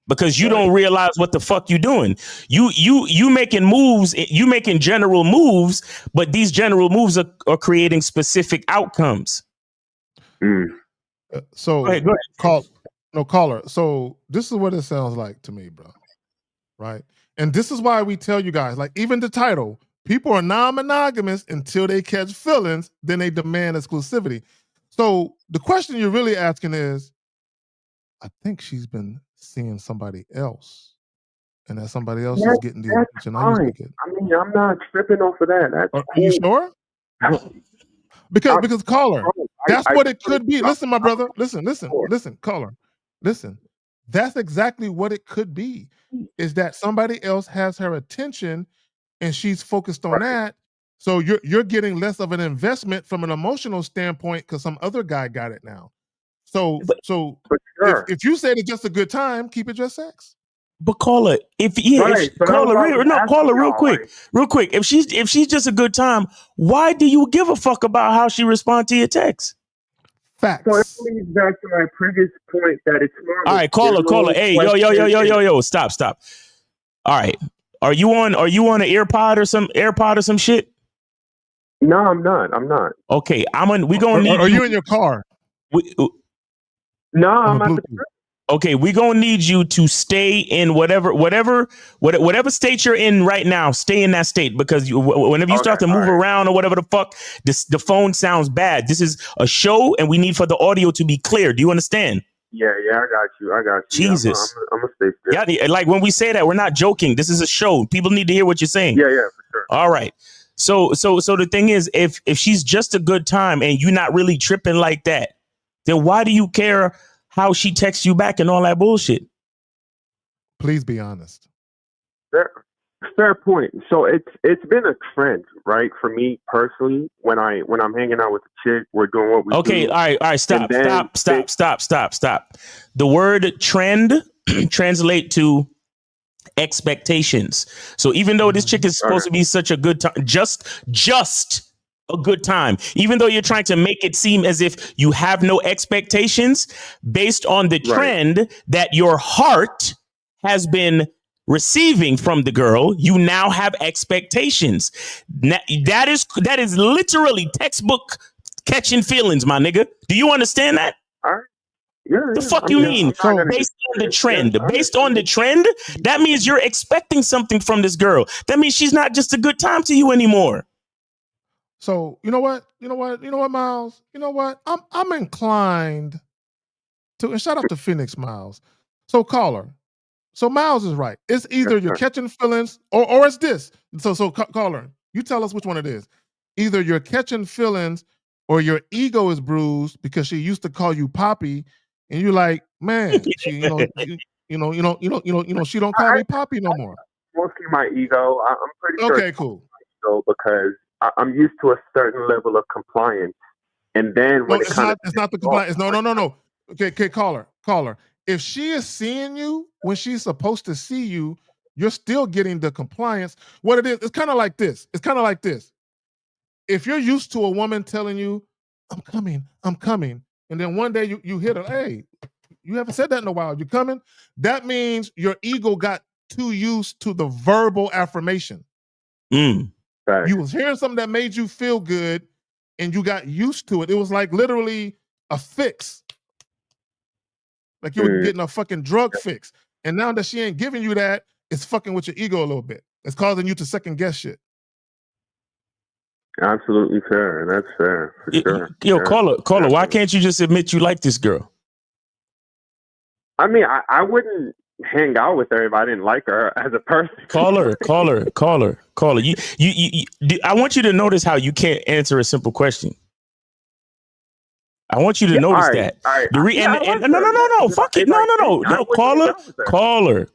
because you don't realize what the fuck you doing. You making moves, you making general moves, but these general moves are creating specific outcomes. So Go ahead. caller. So this is what it sounds like to me, bro. Right? And this is why we tell you guys, like even the title, people are non-monogamous until they catch feelings, then they demand exclusivity. So the question you're really asking is, I think she's been seeing somebody else, and that somebody else is getting the attention I used to get. I mean, I'm not tripping off of that. That's Are you sure? Because caller, that's what it could be. Listen, my brother. Listen, caller. Listen. That's exactly what it could be. Is that somebody else has her attention, and she's focused on that. So you're getting less of an investment from an emotional standpoint because some other guy got it now. So if you said it's just a good time, keep it just sex. But caller, real quick. If she's just a good time, why do you give a fuck about how she responds to your text? Facts. So it leads back to my previous point that it's normal. All right, caller. Hey, yo, stop. All right, are you on an AirPod or some shit? No, I'm not. Okay, we gonna need. Are you in your car? No, I'm at the. Okay, we're gonna need you to stay in whatever state you're in right now. Stay in that state, because whenever you start to move around or whatever the fuck, the phone sounds bad. This is a show, and we need for the audio to be clear. Do you understand? Yeah, I got you. Jesus, I'm gonna stay still. Yeah, like when we say that, we're not joking. This is a show. People need to hear what you're saying. Yeah, for sure. All right. So the thing is, if she's just a good time and you're not really tripping like that, then why do you care how she texts you back and all that bullshit? Please be honest. Fair point. So it's been a trend, right? For me personally, when I'm hanging out with a chick, we're doing what we do. Okay, all right, stop. The word trend translate to expectations. So even though this chick is supposed to be such a good time, just a good time, even though you're trying to make it seem as if you have no expectations, based on the trend that your heart has been receiving from the girl, you now have expectations. That is literally textbook catching feelings, my nigga. Do you understand that? All right. Yeah, the fuck you mean? Based on the trend. Based on the trend, that means you're expecting something from this girl. That means she's not just a good time to you anymore. So you know what, Miles? You know what? I'm inclined to, and shout out to Phoenix Miles. So caller. So Miles is right. It's either you're catching feelings or it's this. So caller, you tell us which one it is. Either you're catching feelings or your ego is bruised because she used to call you Poppy, and you're like, man, she, she don't call me Poppy no more. Mostly my ego. I'm pretty sure. Okay, cool. Because I'm used to a certain level of compliance, and then when it's not the compliance. No. Okay, caller. If she is seeing you when she's supposed to see you, you're still getting the compliance. What it is, it's kind of like this. If you're used to a woman telling you, I'm coming, and then one day you hit her, hey, you haven't said that in a while, you coming? That means your ego got too used to the verbal affirmation. Right. You was hearing something that made you feel good, and you got used to it. It was like literally a fix. Like you were getting a fucking drug fix. And now that she ain't giving you that, it's fucking with your ego a little bit. It's causing you to second guess shit. Absolutely fair. That's fair. For sure. Yo, caller, why can't you just admit you like this girl? I mean, I wouldn't hang out with her if I didn't like her as a person. Caller. You, I want you to notice how you can't answer a simple question. I want you to notice that. No. Fuck it. No.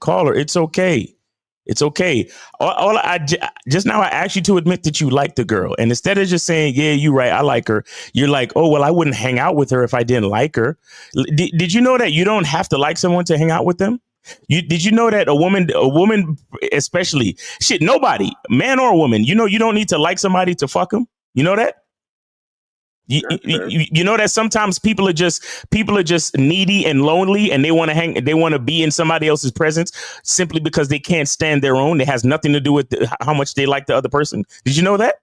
Caller. It's okay. Just now I asked you to admit that you like the girl, and instead of just saying, "Yeah, you're right, I like her," you're like, "Oh well, I wouldn't hang out with her if I didn't like her." Did you know that you don't have to like someone to hang out with them? Did you know that a woman especially, nobody, man or woman, you don't need to like somebody to fuck them. You know that? You know that sometimes people are just needy and lonely, and they want to be in somebody else's presence simply because they can't stand their own. It has nothing to do with how much they like the other person. Did you know that?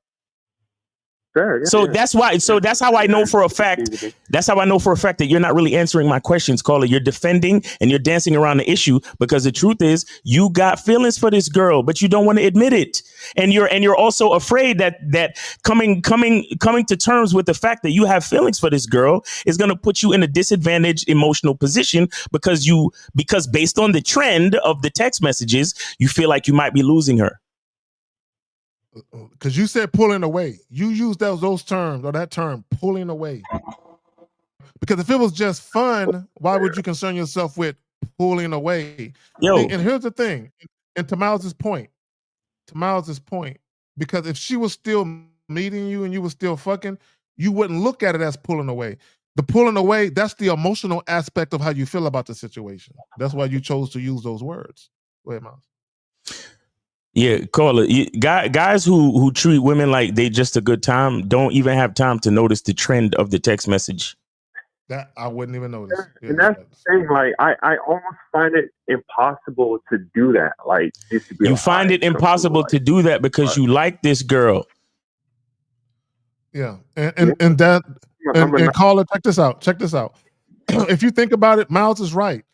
Sure, yeah, So yeah. that's why. So that's how I know for a fact. That's how I know for a fact that you're not really answering my questions, caller. You're defending and you're dancing around the issue because the truth is you got feelings for this girl, but you don't want to admit it, and you're also afraid that coming to terms with the fact that you have feelings for this girl is going to put you in a disadvantaged emotional position because based on the trend of the text messages, you feel like you might be losing her. Because you said pulling away. You used those terms, or that term, pulling away. Because if it was just fun, why would you concern yourself with pulling away? Yo. And here's the thing, and to Miles' point, because if she was still meeting you and you were still fucking, you wouldn't look at it as pulling away. The pulling away, that's the emotional aspect of how you feel about the situation. That's why you chose to use those words. Go ahead, Miles. Yeah, caller. Guys who treat women like they just a good time don't even have time to notice the trend of the text message. That I wouldn't even notice. And that's the thing. Like, I almost find it impossible to do that. Like, just to be you find it impossible to do that because you like this girl. Yeah, and caller, check this out. If you think about it, Miles is right,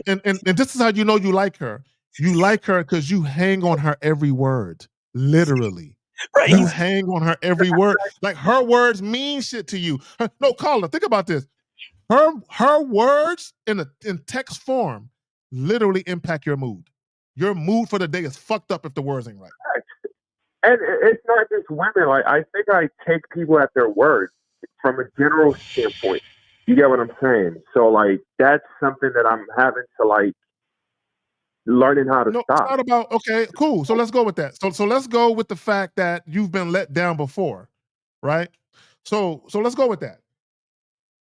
and this is how you know you like her. You like her because you hang on her every word, literally. Right. You hang on her every word. Like, her words mean shit to you. No, caller, think about this. Her words in text form literally impact your mood. Your mood for the day is fucked up if the words ain't right. And it's not just women. Like, I think I take people at their word from a general standpoint. You get what I'm saying? So, like, that's something that I'm having to, like, learning how to stop. It's not about, okay, cool. So let's go with that. So let's go with the fact that you've been let down before, right? So let's go with that.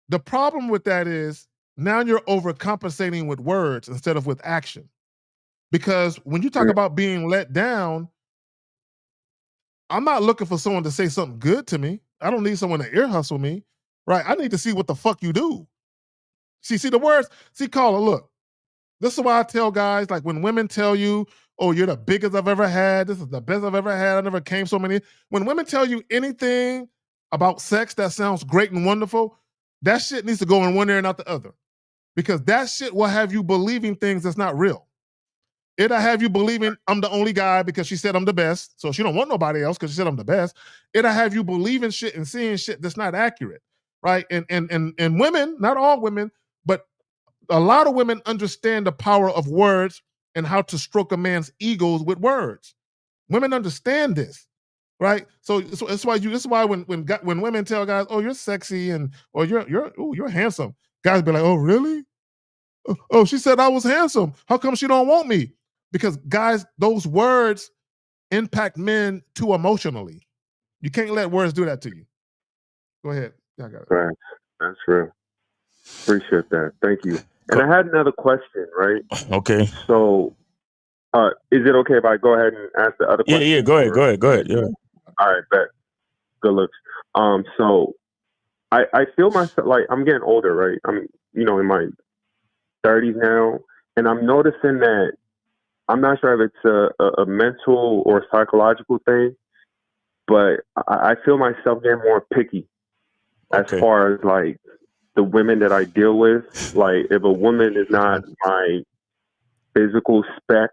The problem with that is now you're overcompensating with words instead of with action. Because when you talk about being let down, I'm not looking for someone to say something good to me. I don't need someone to ear hustle me, right? I need to see what the fuck you do. See the words? See, caller, look. This is why I tell guys, like, when women tell you, oh, you're the biggest I've ever had, this is the best I've ever had, I never came so many. When women tell you anything about sex that sounds great and wonderful, that shit needs to go in one ear and out the other. Because that shit will have you believing things that's not real. It'll have you believing I'm the only guy because she said I'm the best, so she don't want nobody else because she said I'm the best. It'll have you believing shit and seeing shit that's not accurate, right? And women, not all women, but a lot of women understand the power of words and how to stroke a man's egos with words. Women understand this, right? So that's why when women tell guys, "Oh, you're sexy," or you're handsome," guys be like, "Oh, really? Oh, she said I was handsome. How come she don't want me?" Because guys, those words impact men too emotionally. You can't let words do that to you. Go ahead. Yeah, I got it. Right. That's real. Appreciate that. Thank you. And I had another question, right? Okay. So, is it okay if I go ahead and ask the other question? Yeah, go ahead. Yeah. All right, bet. Good looks. So I feel myself, like, I'm getting older, right? I'm, in my 30s now, and I'm noticing that I'm not sure if it's a mental or psychological thing, but I feel myself getting more picky as far as, like, the women that I deal with. Like, if a woman is not my physical spec,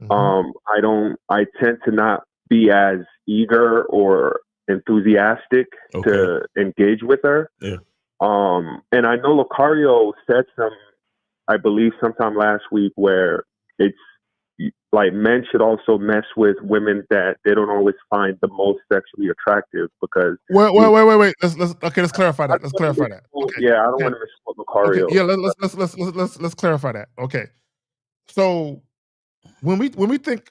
I tend to not be as eager or enthusiastic to engage with her. Yeah. And I know Lucario said I believe sometime last week, where it's like men should also mess with women that they don't always find the most sexually attractive, because wait. Let's clarify that. Okay. Yeah, I don't want to misquote Lucario. Okay. Yeah, let's clarify that. Okay. So when we think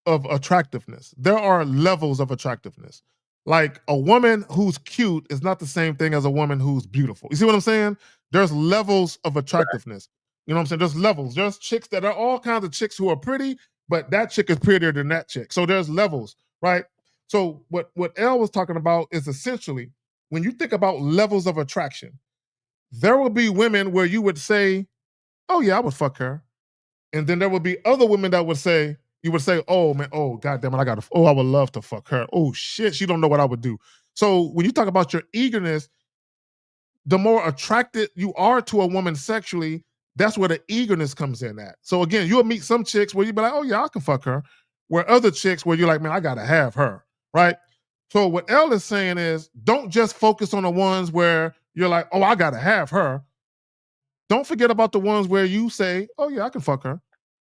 of attractiveness, there are levels of attractiveness. Like, a woman who's cute is not the same thing as a woman who's beautiful. You see what I'm saying? There's levels of attractiveness. You know what I'm saying? There's levels. There's chicks that are all kinds of chicks who are pretty, but that chick is prettier than that chick. So there's levels, right? So what Elle was talking about is essentially when you think about levels of attraction, there will be women where you would say, oh yeah, I would fuck her. And then there would be other women that would say, you would say, oh man, oh goddamn it, I would love to fuck her. Oh shit, she don't know what I would do. So when you talk about your eagerness, the more attracted you are to a woman sexually, that's where the eagerness comes in at. So again, you'll meet some chicks where you'll be like, oh yeah, I can fuck her. Where other chicks where you're like, man, I gotta have her, right? So what Elle is saying is, don't just focus on the ones where you're like, oh, I gotta have her. Don't forget about the ones where you say, oh yeah, I can fuck her.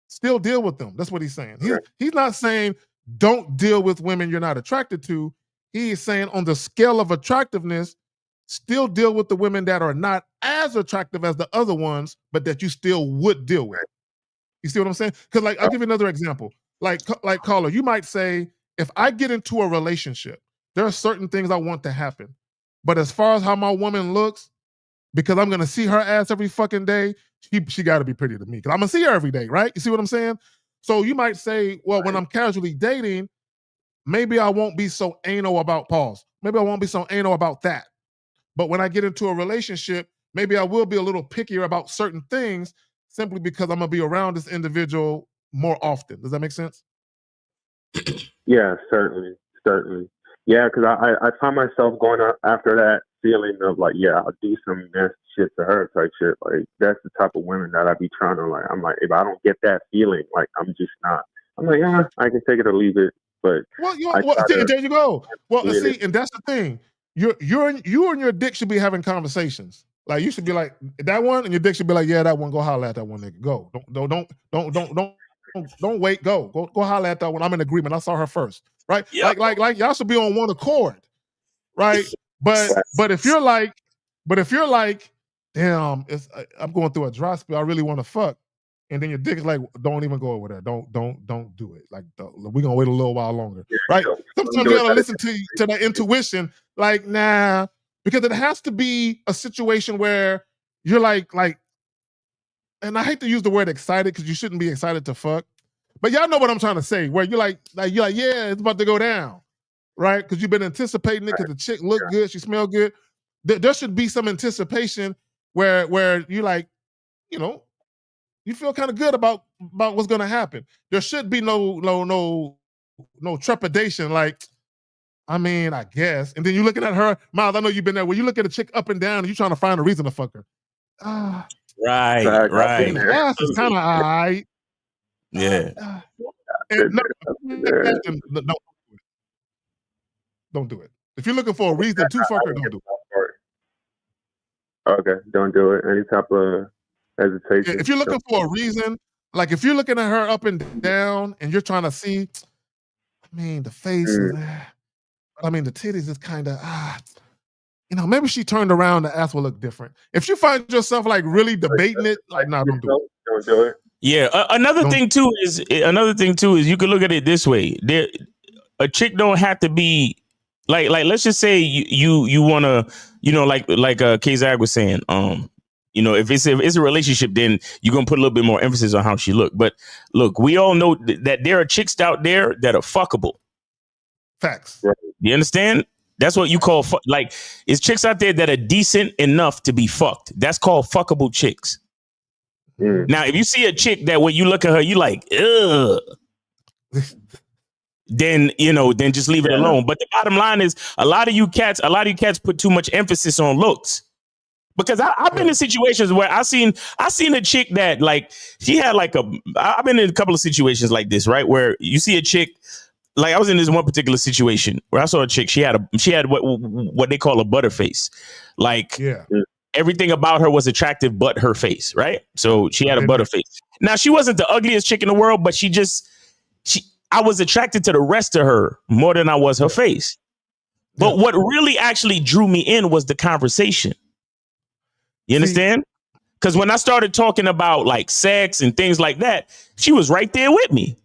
Still deal with them. That's what he's saying. He's not saying don't deal with women you're not attracted to. He's saying on the scale of attractiveness, still deal with the women that are not as attractive as the other ones, but that you still would deal with. You see what I'm saying? Because like, I'll give you another example. Like caller, you might say, if I get into a relationship, there are certain things I want to happen. But as far as how my woman looks, because I'm gonna see her ass every fucking day, she gotta be pretty to me. Because I'm gonna see her every day, right? You see what I'm saying? So you might say, well, when I'm casually dating, maybe I won't be so anal about pause. Maybe I won't be so anal about that. But when I get into a relationship, maybe I will be a little pickier about certain things simply because I'm gonna be around this individual more often. Does that make sense? Yeah, certainly. Yeah, because I find myself going after that feeling of like, yeah, I'll do some nasty shit to her type shit. Like, that's the type of women that I be trying to like. I'm like, if I don't get that feeling, like, I'm just not. I'm like, yeah, I can take it or leave it. But there you go. Well, see, and that's the thing. You and your dick should be having conversations. Like, you should be like that one, and your dick should be like, yeah, that one. Go holler at that one, nigga. Go. Don't wait. Go holler at that one. I'm in agreement. I saw her first, right? Yep. Like y'all should be on one accord, right? But if you're like, damn, I'm going through a dry spell. I really want to fuck, and then your dick is like, don't even go over there. Don't do it. Like, we're gonna wait a little while longer, right? Sometimes you gotta listen to that intuition. Like, nah, because it has to be a situation where you're like, and I hate to use the word excited because you shouldn't be excited to fuck, but y'all know what I'm trying to say. Where you're like, yeah, it's about to go down, right? Because you've been anticipating it because the chick looked good, she smelled good. There should be some anticipation where you like, you know, you feel kind of good about what's gonna happen. There should be no trepidation. Like, I mean, I guess. And then you're looking at her, Miles. I know you've been there. Where you look at a chick up and down, and you're trying to find a reason to fuck her. Right. The ass is kind of alright. Yeah. Don't do it. If you're looking for a reason to fuck her, don't do it. Okay, don't do it. Any type of hesitation. If you're looking for a reason, like if you're looking at her up and down, and you're trying to see, I mean, the face is, I mean, the titties is kind of, maybe she turned around, the ass will look different. If you find yourself like really debating it, like, nah, don't do it. Don't do it. Yeah. Another thing too is you can look at it this way. A chick don't have to be like let's just say you want to, like K-Zag was saying, if it's a relationship, then you're gonna put a little bit more emphasis on how she look. But look, we all know that there are chicks out there that are fuckable. Facts. Right. You understand? That's what you call it's chicks out there that are decent enough to be fucked. That's called fuckable chicks. Now, if you see a chick that when you look at her, you like, ugh, then just leave it alone. But the bottom line is, a lot of you cats put too much emphasis on looks. Because I've been in situations where I seen a chick that like she had I've been in a couple of situations like this, right? Where you see a chick. Like I was in this one particular situation where I saw a chick. She had what they call a butter face. Like everything about her was attractive, but her face, right? So she had a butter face. Now she wasn't the ugliest chick in the world, but I was attracted to the rest of her more than I was her face. But what really actually drew me in was the conversation. You understand? Because when I started talking about like sex and things like that, she was right there with me.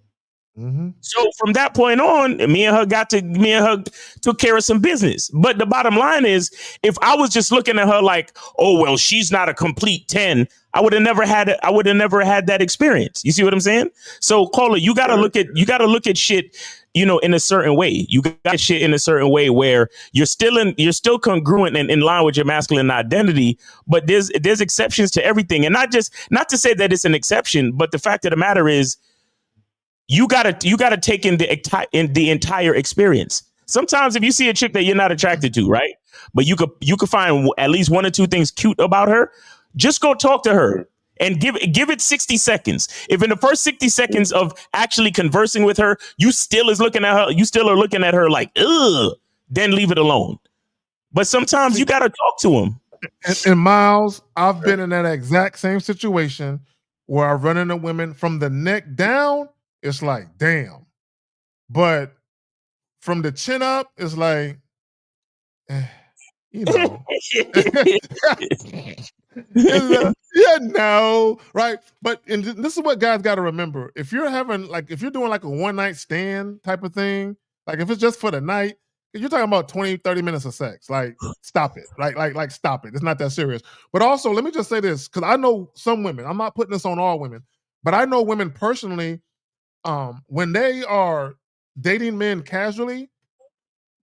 Mm-hmm. So from that point on, me and her took care of some business. But the bottom line is, if I was just looking at her like, oh, well, she's not a complete 10, I would have never had that experience. You see what I'm saying? So Cola, you gotta look at shit, in a certain way. You got shit in a certain way where you're still congruent and in line with your masculine identity, but there's exceptions to everything. And not to say that it's an exception, but the fact of the matter is you gotta take in the entire experience. Sometimes if you see a chick that you're not attracted to, right? But you could find at least one or two things cute about her, just go talk to her and give it 60 seconds. If in the first 60 seconds of actually conversing with her, you still are looking at her like, ugh, then leave it alone. But sometimes you gotta talk to them. And Miles, I've been in that exact same situation where I run into women from the neck down, it's like, damn. But from the chin up, it's like, right? But and this is what guys got to remember. If you're doing like a one night stand type of thing, like if it's just for the night, you're talking about 20, 30 minutes of sex. Like, stop it. Like stop it. It's not that serious. But also, let me just say this, because I know some women, I'm not putting this on all women, but I know women personally, when they are dating men casually,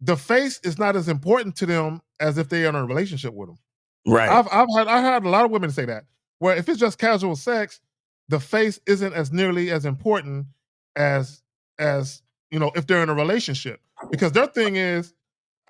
the face is not as important to them as if they are in a relationship with them. Right. I had a lot of women say that, where if it's just casual sex, the face isn't as nearly as important as if they're in a relationship, because their thing is,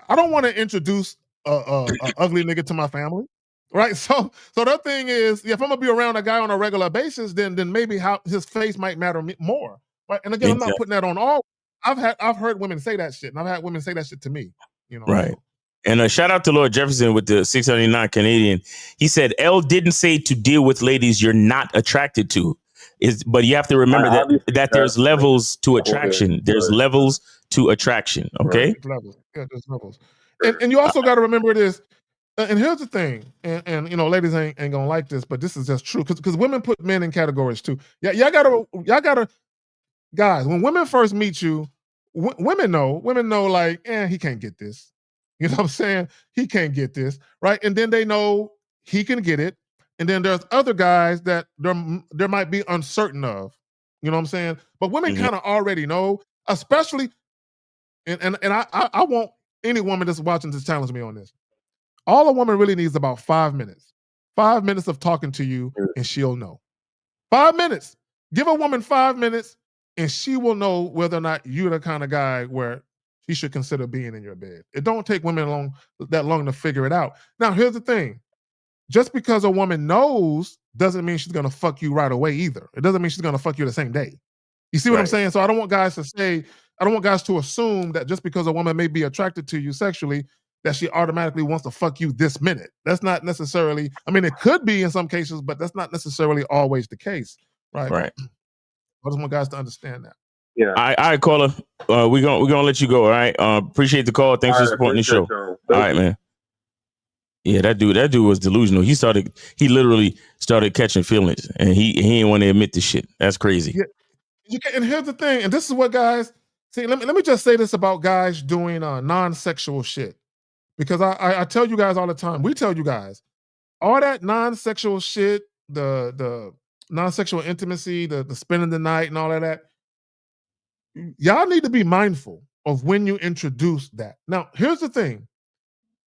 I don't want to introduce a ugly nigga to my family, right? So their thing is, if I'm gonna be around a guy on a regular basis, then maybe how his face might matter more. Right? And again, I'm not putting that on all. I've heard women say that shit, and I've had women say that shit to me. Right. So. And shout out to Lord Jefferson with the 679 Canadian. He said, L didn't say to deal with ladies you're not attracted to. But you have to remember that there's levels to attraction. There's levels to attraction. Okay. Right. Levels. Yeah, there's levels. And you also got to remember this. And here's the thing. And ladies ain't gonna like this, but this is just true. Because women put men in categories too. Yeah, y'all gotta, guys, when women first meet you, women know like, he can't get this. You know what I'm saying? He can't get this, right? And then they know he can get it. And then there's other guys that there might be uncertain of. You know what I'm saying? But women kind of already know, especially, and I want any woman that's watching to challenge me on this. All a woman really needs is about 5 minutes. 5 minutes of talking to you, and she'll know. 5 minutes. Give a woman 5 minutes, and she will know whether or not you're the kind of guy where she should consider being in your bed. It don't take women that long to figure it out. Now, here's the thing. Just because a woman knows doesn't mean she's going to fuck you right away either. It doesn't mean she's going to fuck you the same day. You see what I'm saying? So I don't want guys to assume that just because a woman may be attracted to you sexually, that she automatically wants to fuck you this minute. That's not necessarily, it could be in some cases, but that's not necessarily always the case. Right. Right. I just want guys to understand that. Yeah. All right, caller. We're gonna let you go. All right. Appreciate the call. Thanks for supporting the show. All right, man. Yeah, that dude was delusional. He literally started catching feelings, and he didn't want to admit the shit. That's crazy. Yeah. And here's the thing, and this is what guys see. Let me just say this about guys doing non-sexual shit, because I tell you guys all the time. We tell you guys all that non-sexual shit, the non-sexual intimacy, the spending the night, and all of that. Y'all need to be mindful of when you introduce that. Now, here's the thing.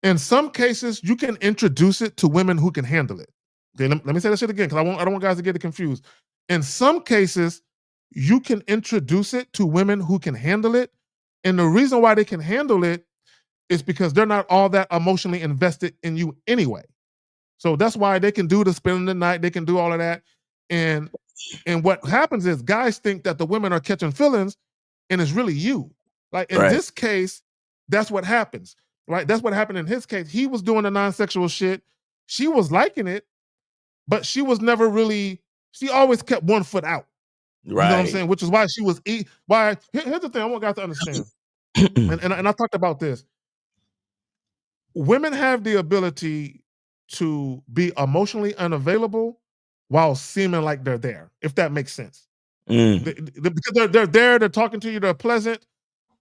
In some cases, you can introduce it to women who can handle it. Okay, let me say that shit again, because I don't want guys to get it confused. In some cases, you can introduce it to women who can handle it. And the reason why they can handle it is because they're not all that emotionally invested in you anyway. So that's why they can do the spending the night, they can do all of that. And what happens is guys think that the women are catching feelings, and it's really you. Like in this case, that's what happens, right? That's what happened in his case. He was doing the non-sexual shit. She was liking it, but she was never really, she always kept one foot out. Right. You know what I'm saying? Which is why she was, here's the thing I want guys to understand. and I talked about this. Women have the ability to be emotionally unavailable while seeming like they're there, if that makes sense. Because they're there, they're talking to you, they're pleasant,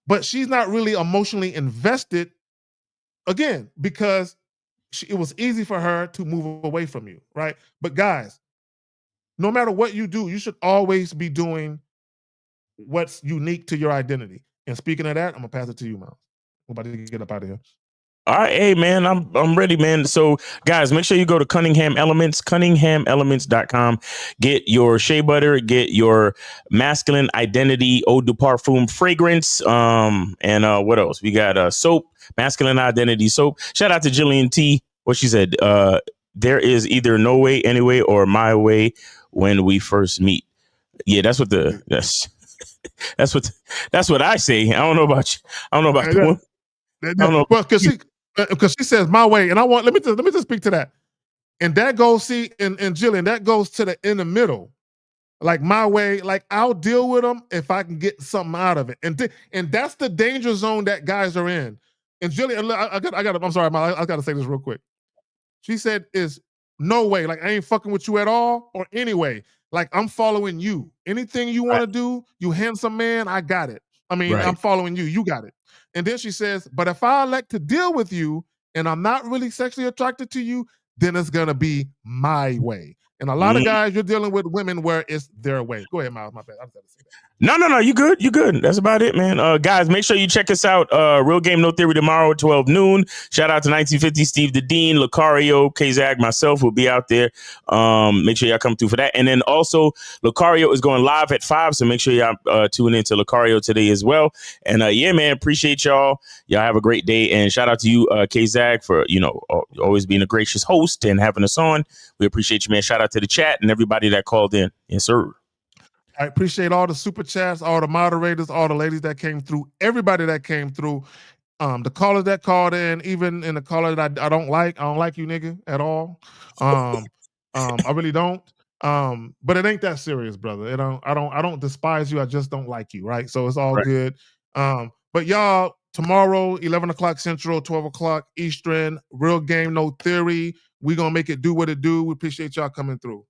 but she's not really emotionally invested, again, because it was easy for her to move away from you, right? But guys, no matter what you do, you should always be doing what's unique to your identity. And speaking of that, I'm gonna pass it to you, Miles. I'm about to get up out of here. All right, hey man, I'm ready, man. So guys, make sure you go to Cunningham Elements, CunninghamElements.com. Get your shea butter, get your masculine identity eau de parfum fragrance. And what else? We got soap, masculine identity soap. Shout out to Jillian T. What she said, there is either no way, anyway, or my way when we first meet. Yeah, that's what that's what I say. I don't know about you. I don't know about the one. I don't know. Well, because she says my way, and I want let me just speak to that. And that goes, and Jillian, that goes to the in the middle. Like my way, like I'll deal with them if I can get something out of it. And that's the danger zone that guys are in. And Jillian, I'm sorry, I gotta say this real quick. She said is no way, like I ain't fucking with you at all, or anyway. Like I'm following you. Anything you want to do, you handsome man, I got it. I mean, I'm following you. You got it. And then she says, but if I elect to deal with you and I'm not really sexually attracted to you, then it's going to be my way. And a lot of guys, you're dealing with women where it's their way. Go ahead, Miles. My bad. I was going to say that. No. You good. You good. That's about it, man. Guys, make sure you check us out. Real Game No Theory tomorrow at 12 noon. Shout out to 1950 Steve the Dean, Lucario, K-Zag, myself will be out there. Make sure y'all come through for that. And then also Lucario is going live at 5. So make sure y'all tune in to Lucario today as well. And yeah, man, appreciate y'all. Y'all have a great day. And shout out to you, K-Zag, for, always being a gracious host and having us on. We appreciate you, man. Shout out to the chat and everybody that called in. Yes, sir. I appreciate all the super chats, all the moderators, all the ladies that came through, everybody that came through, the callers that called in, even in the caller that I don't like. I don't like you, nigga, at all. I really don't. But it ain't that serious, brother. I don't despise you. I just don't like you, right? So it's all good. But y'all, tomorrow, 11 o'clock Central, 12 o'clock Eastern, Real Game No Theory. We gonna make it do what it do. We appreciate y'all coming through.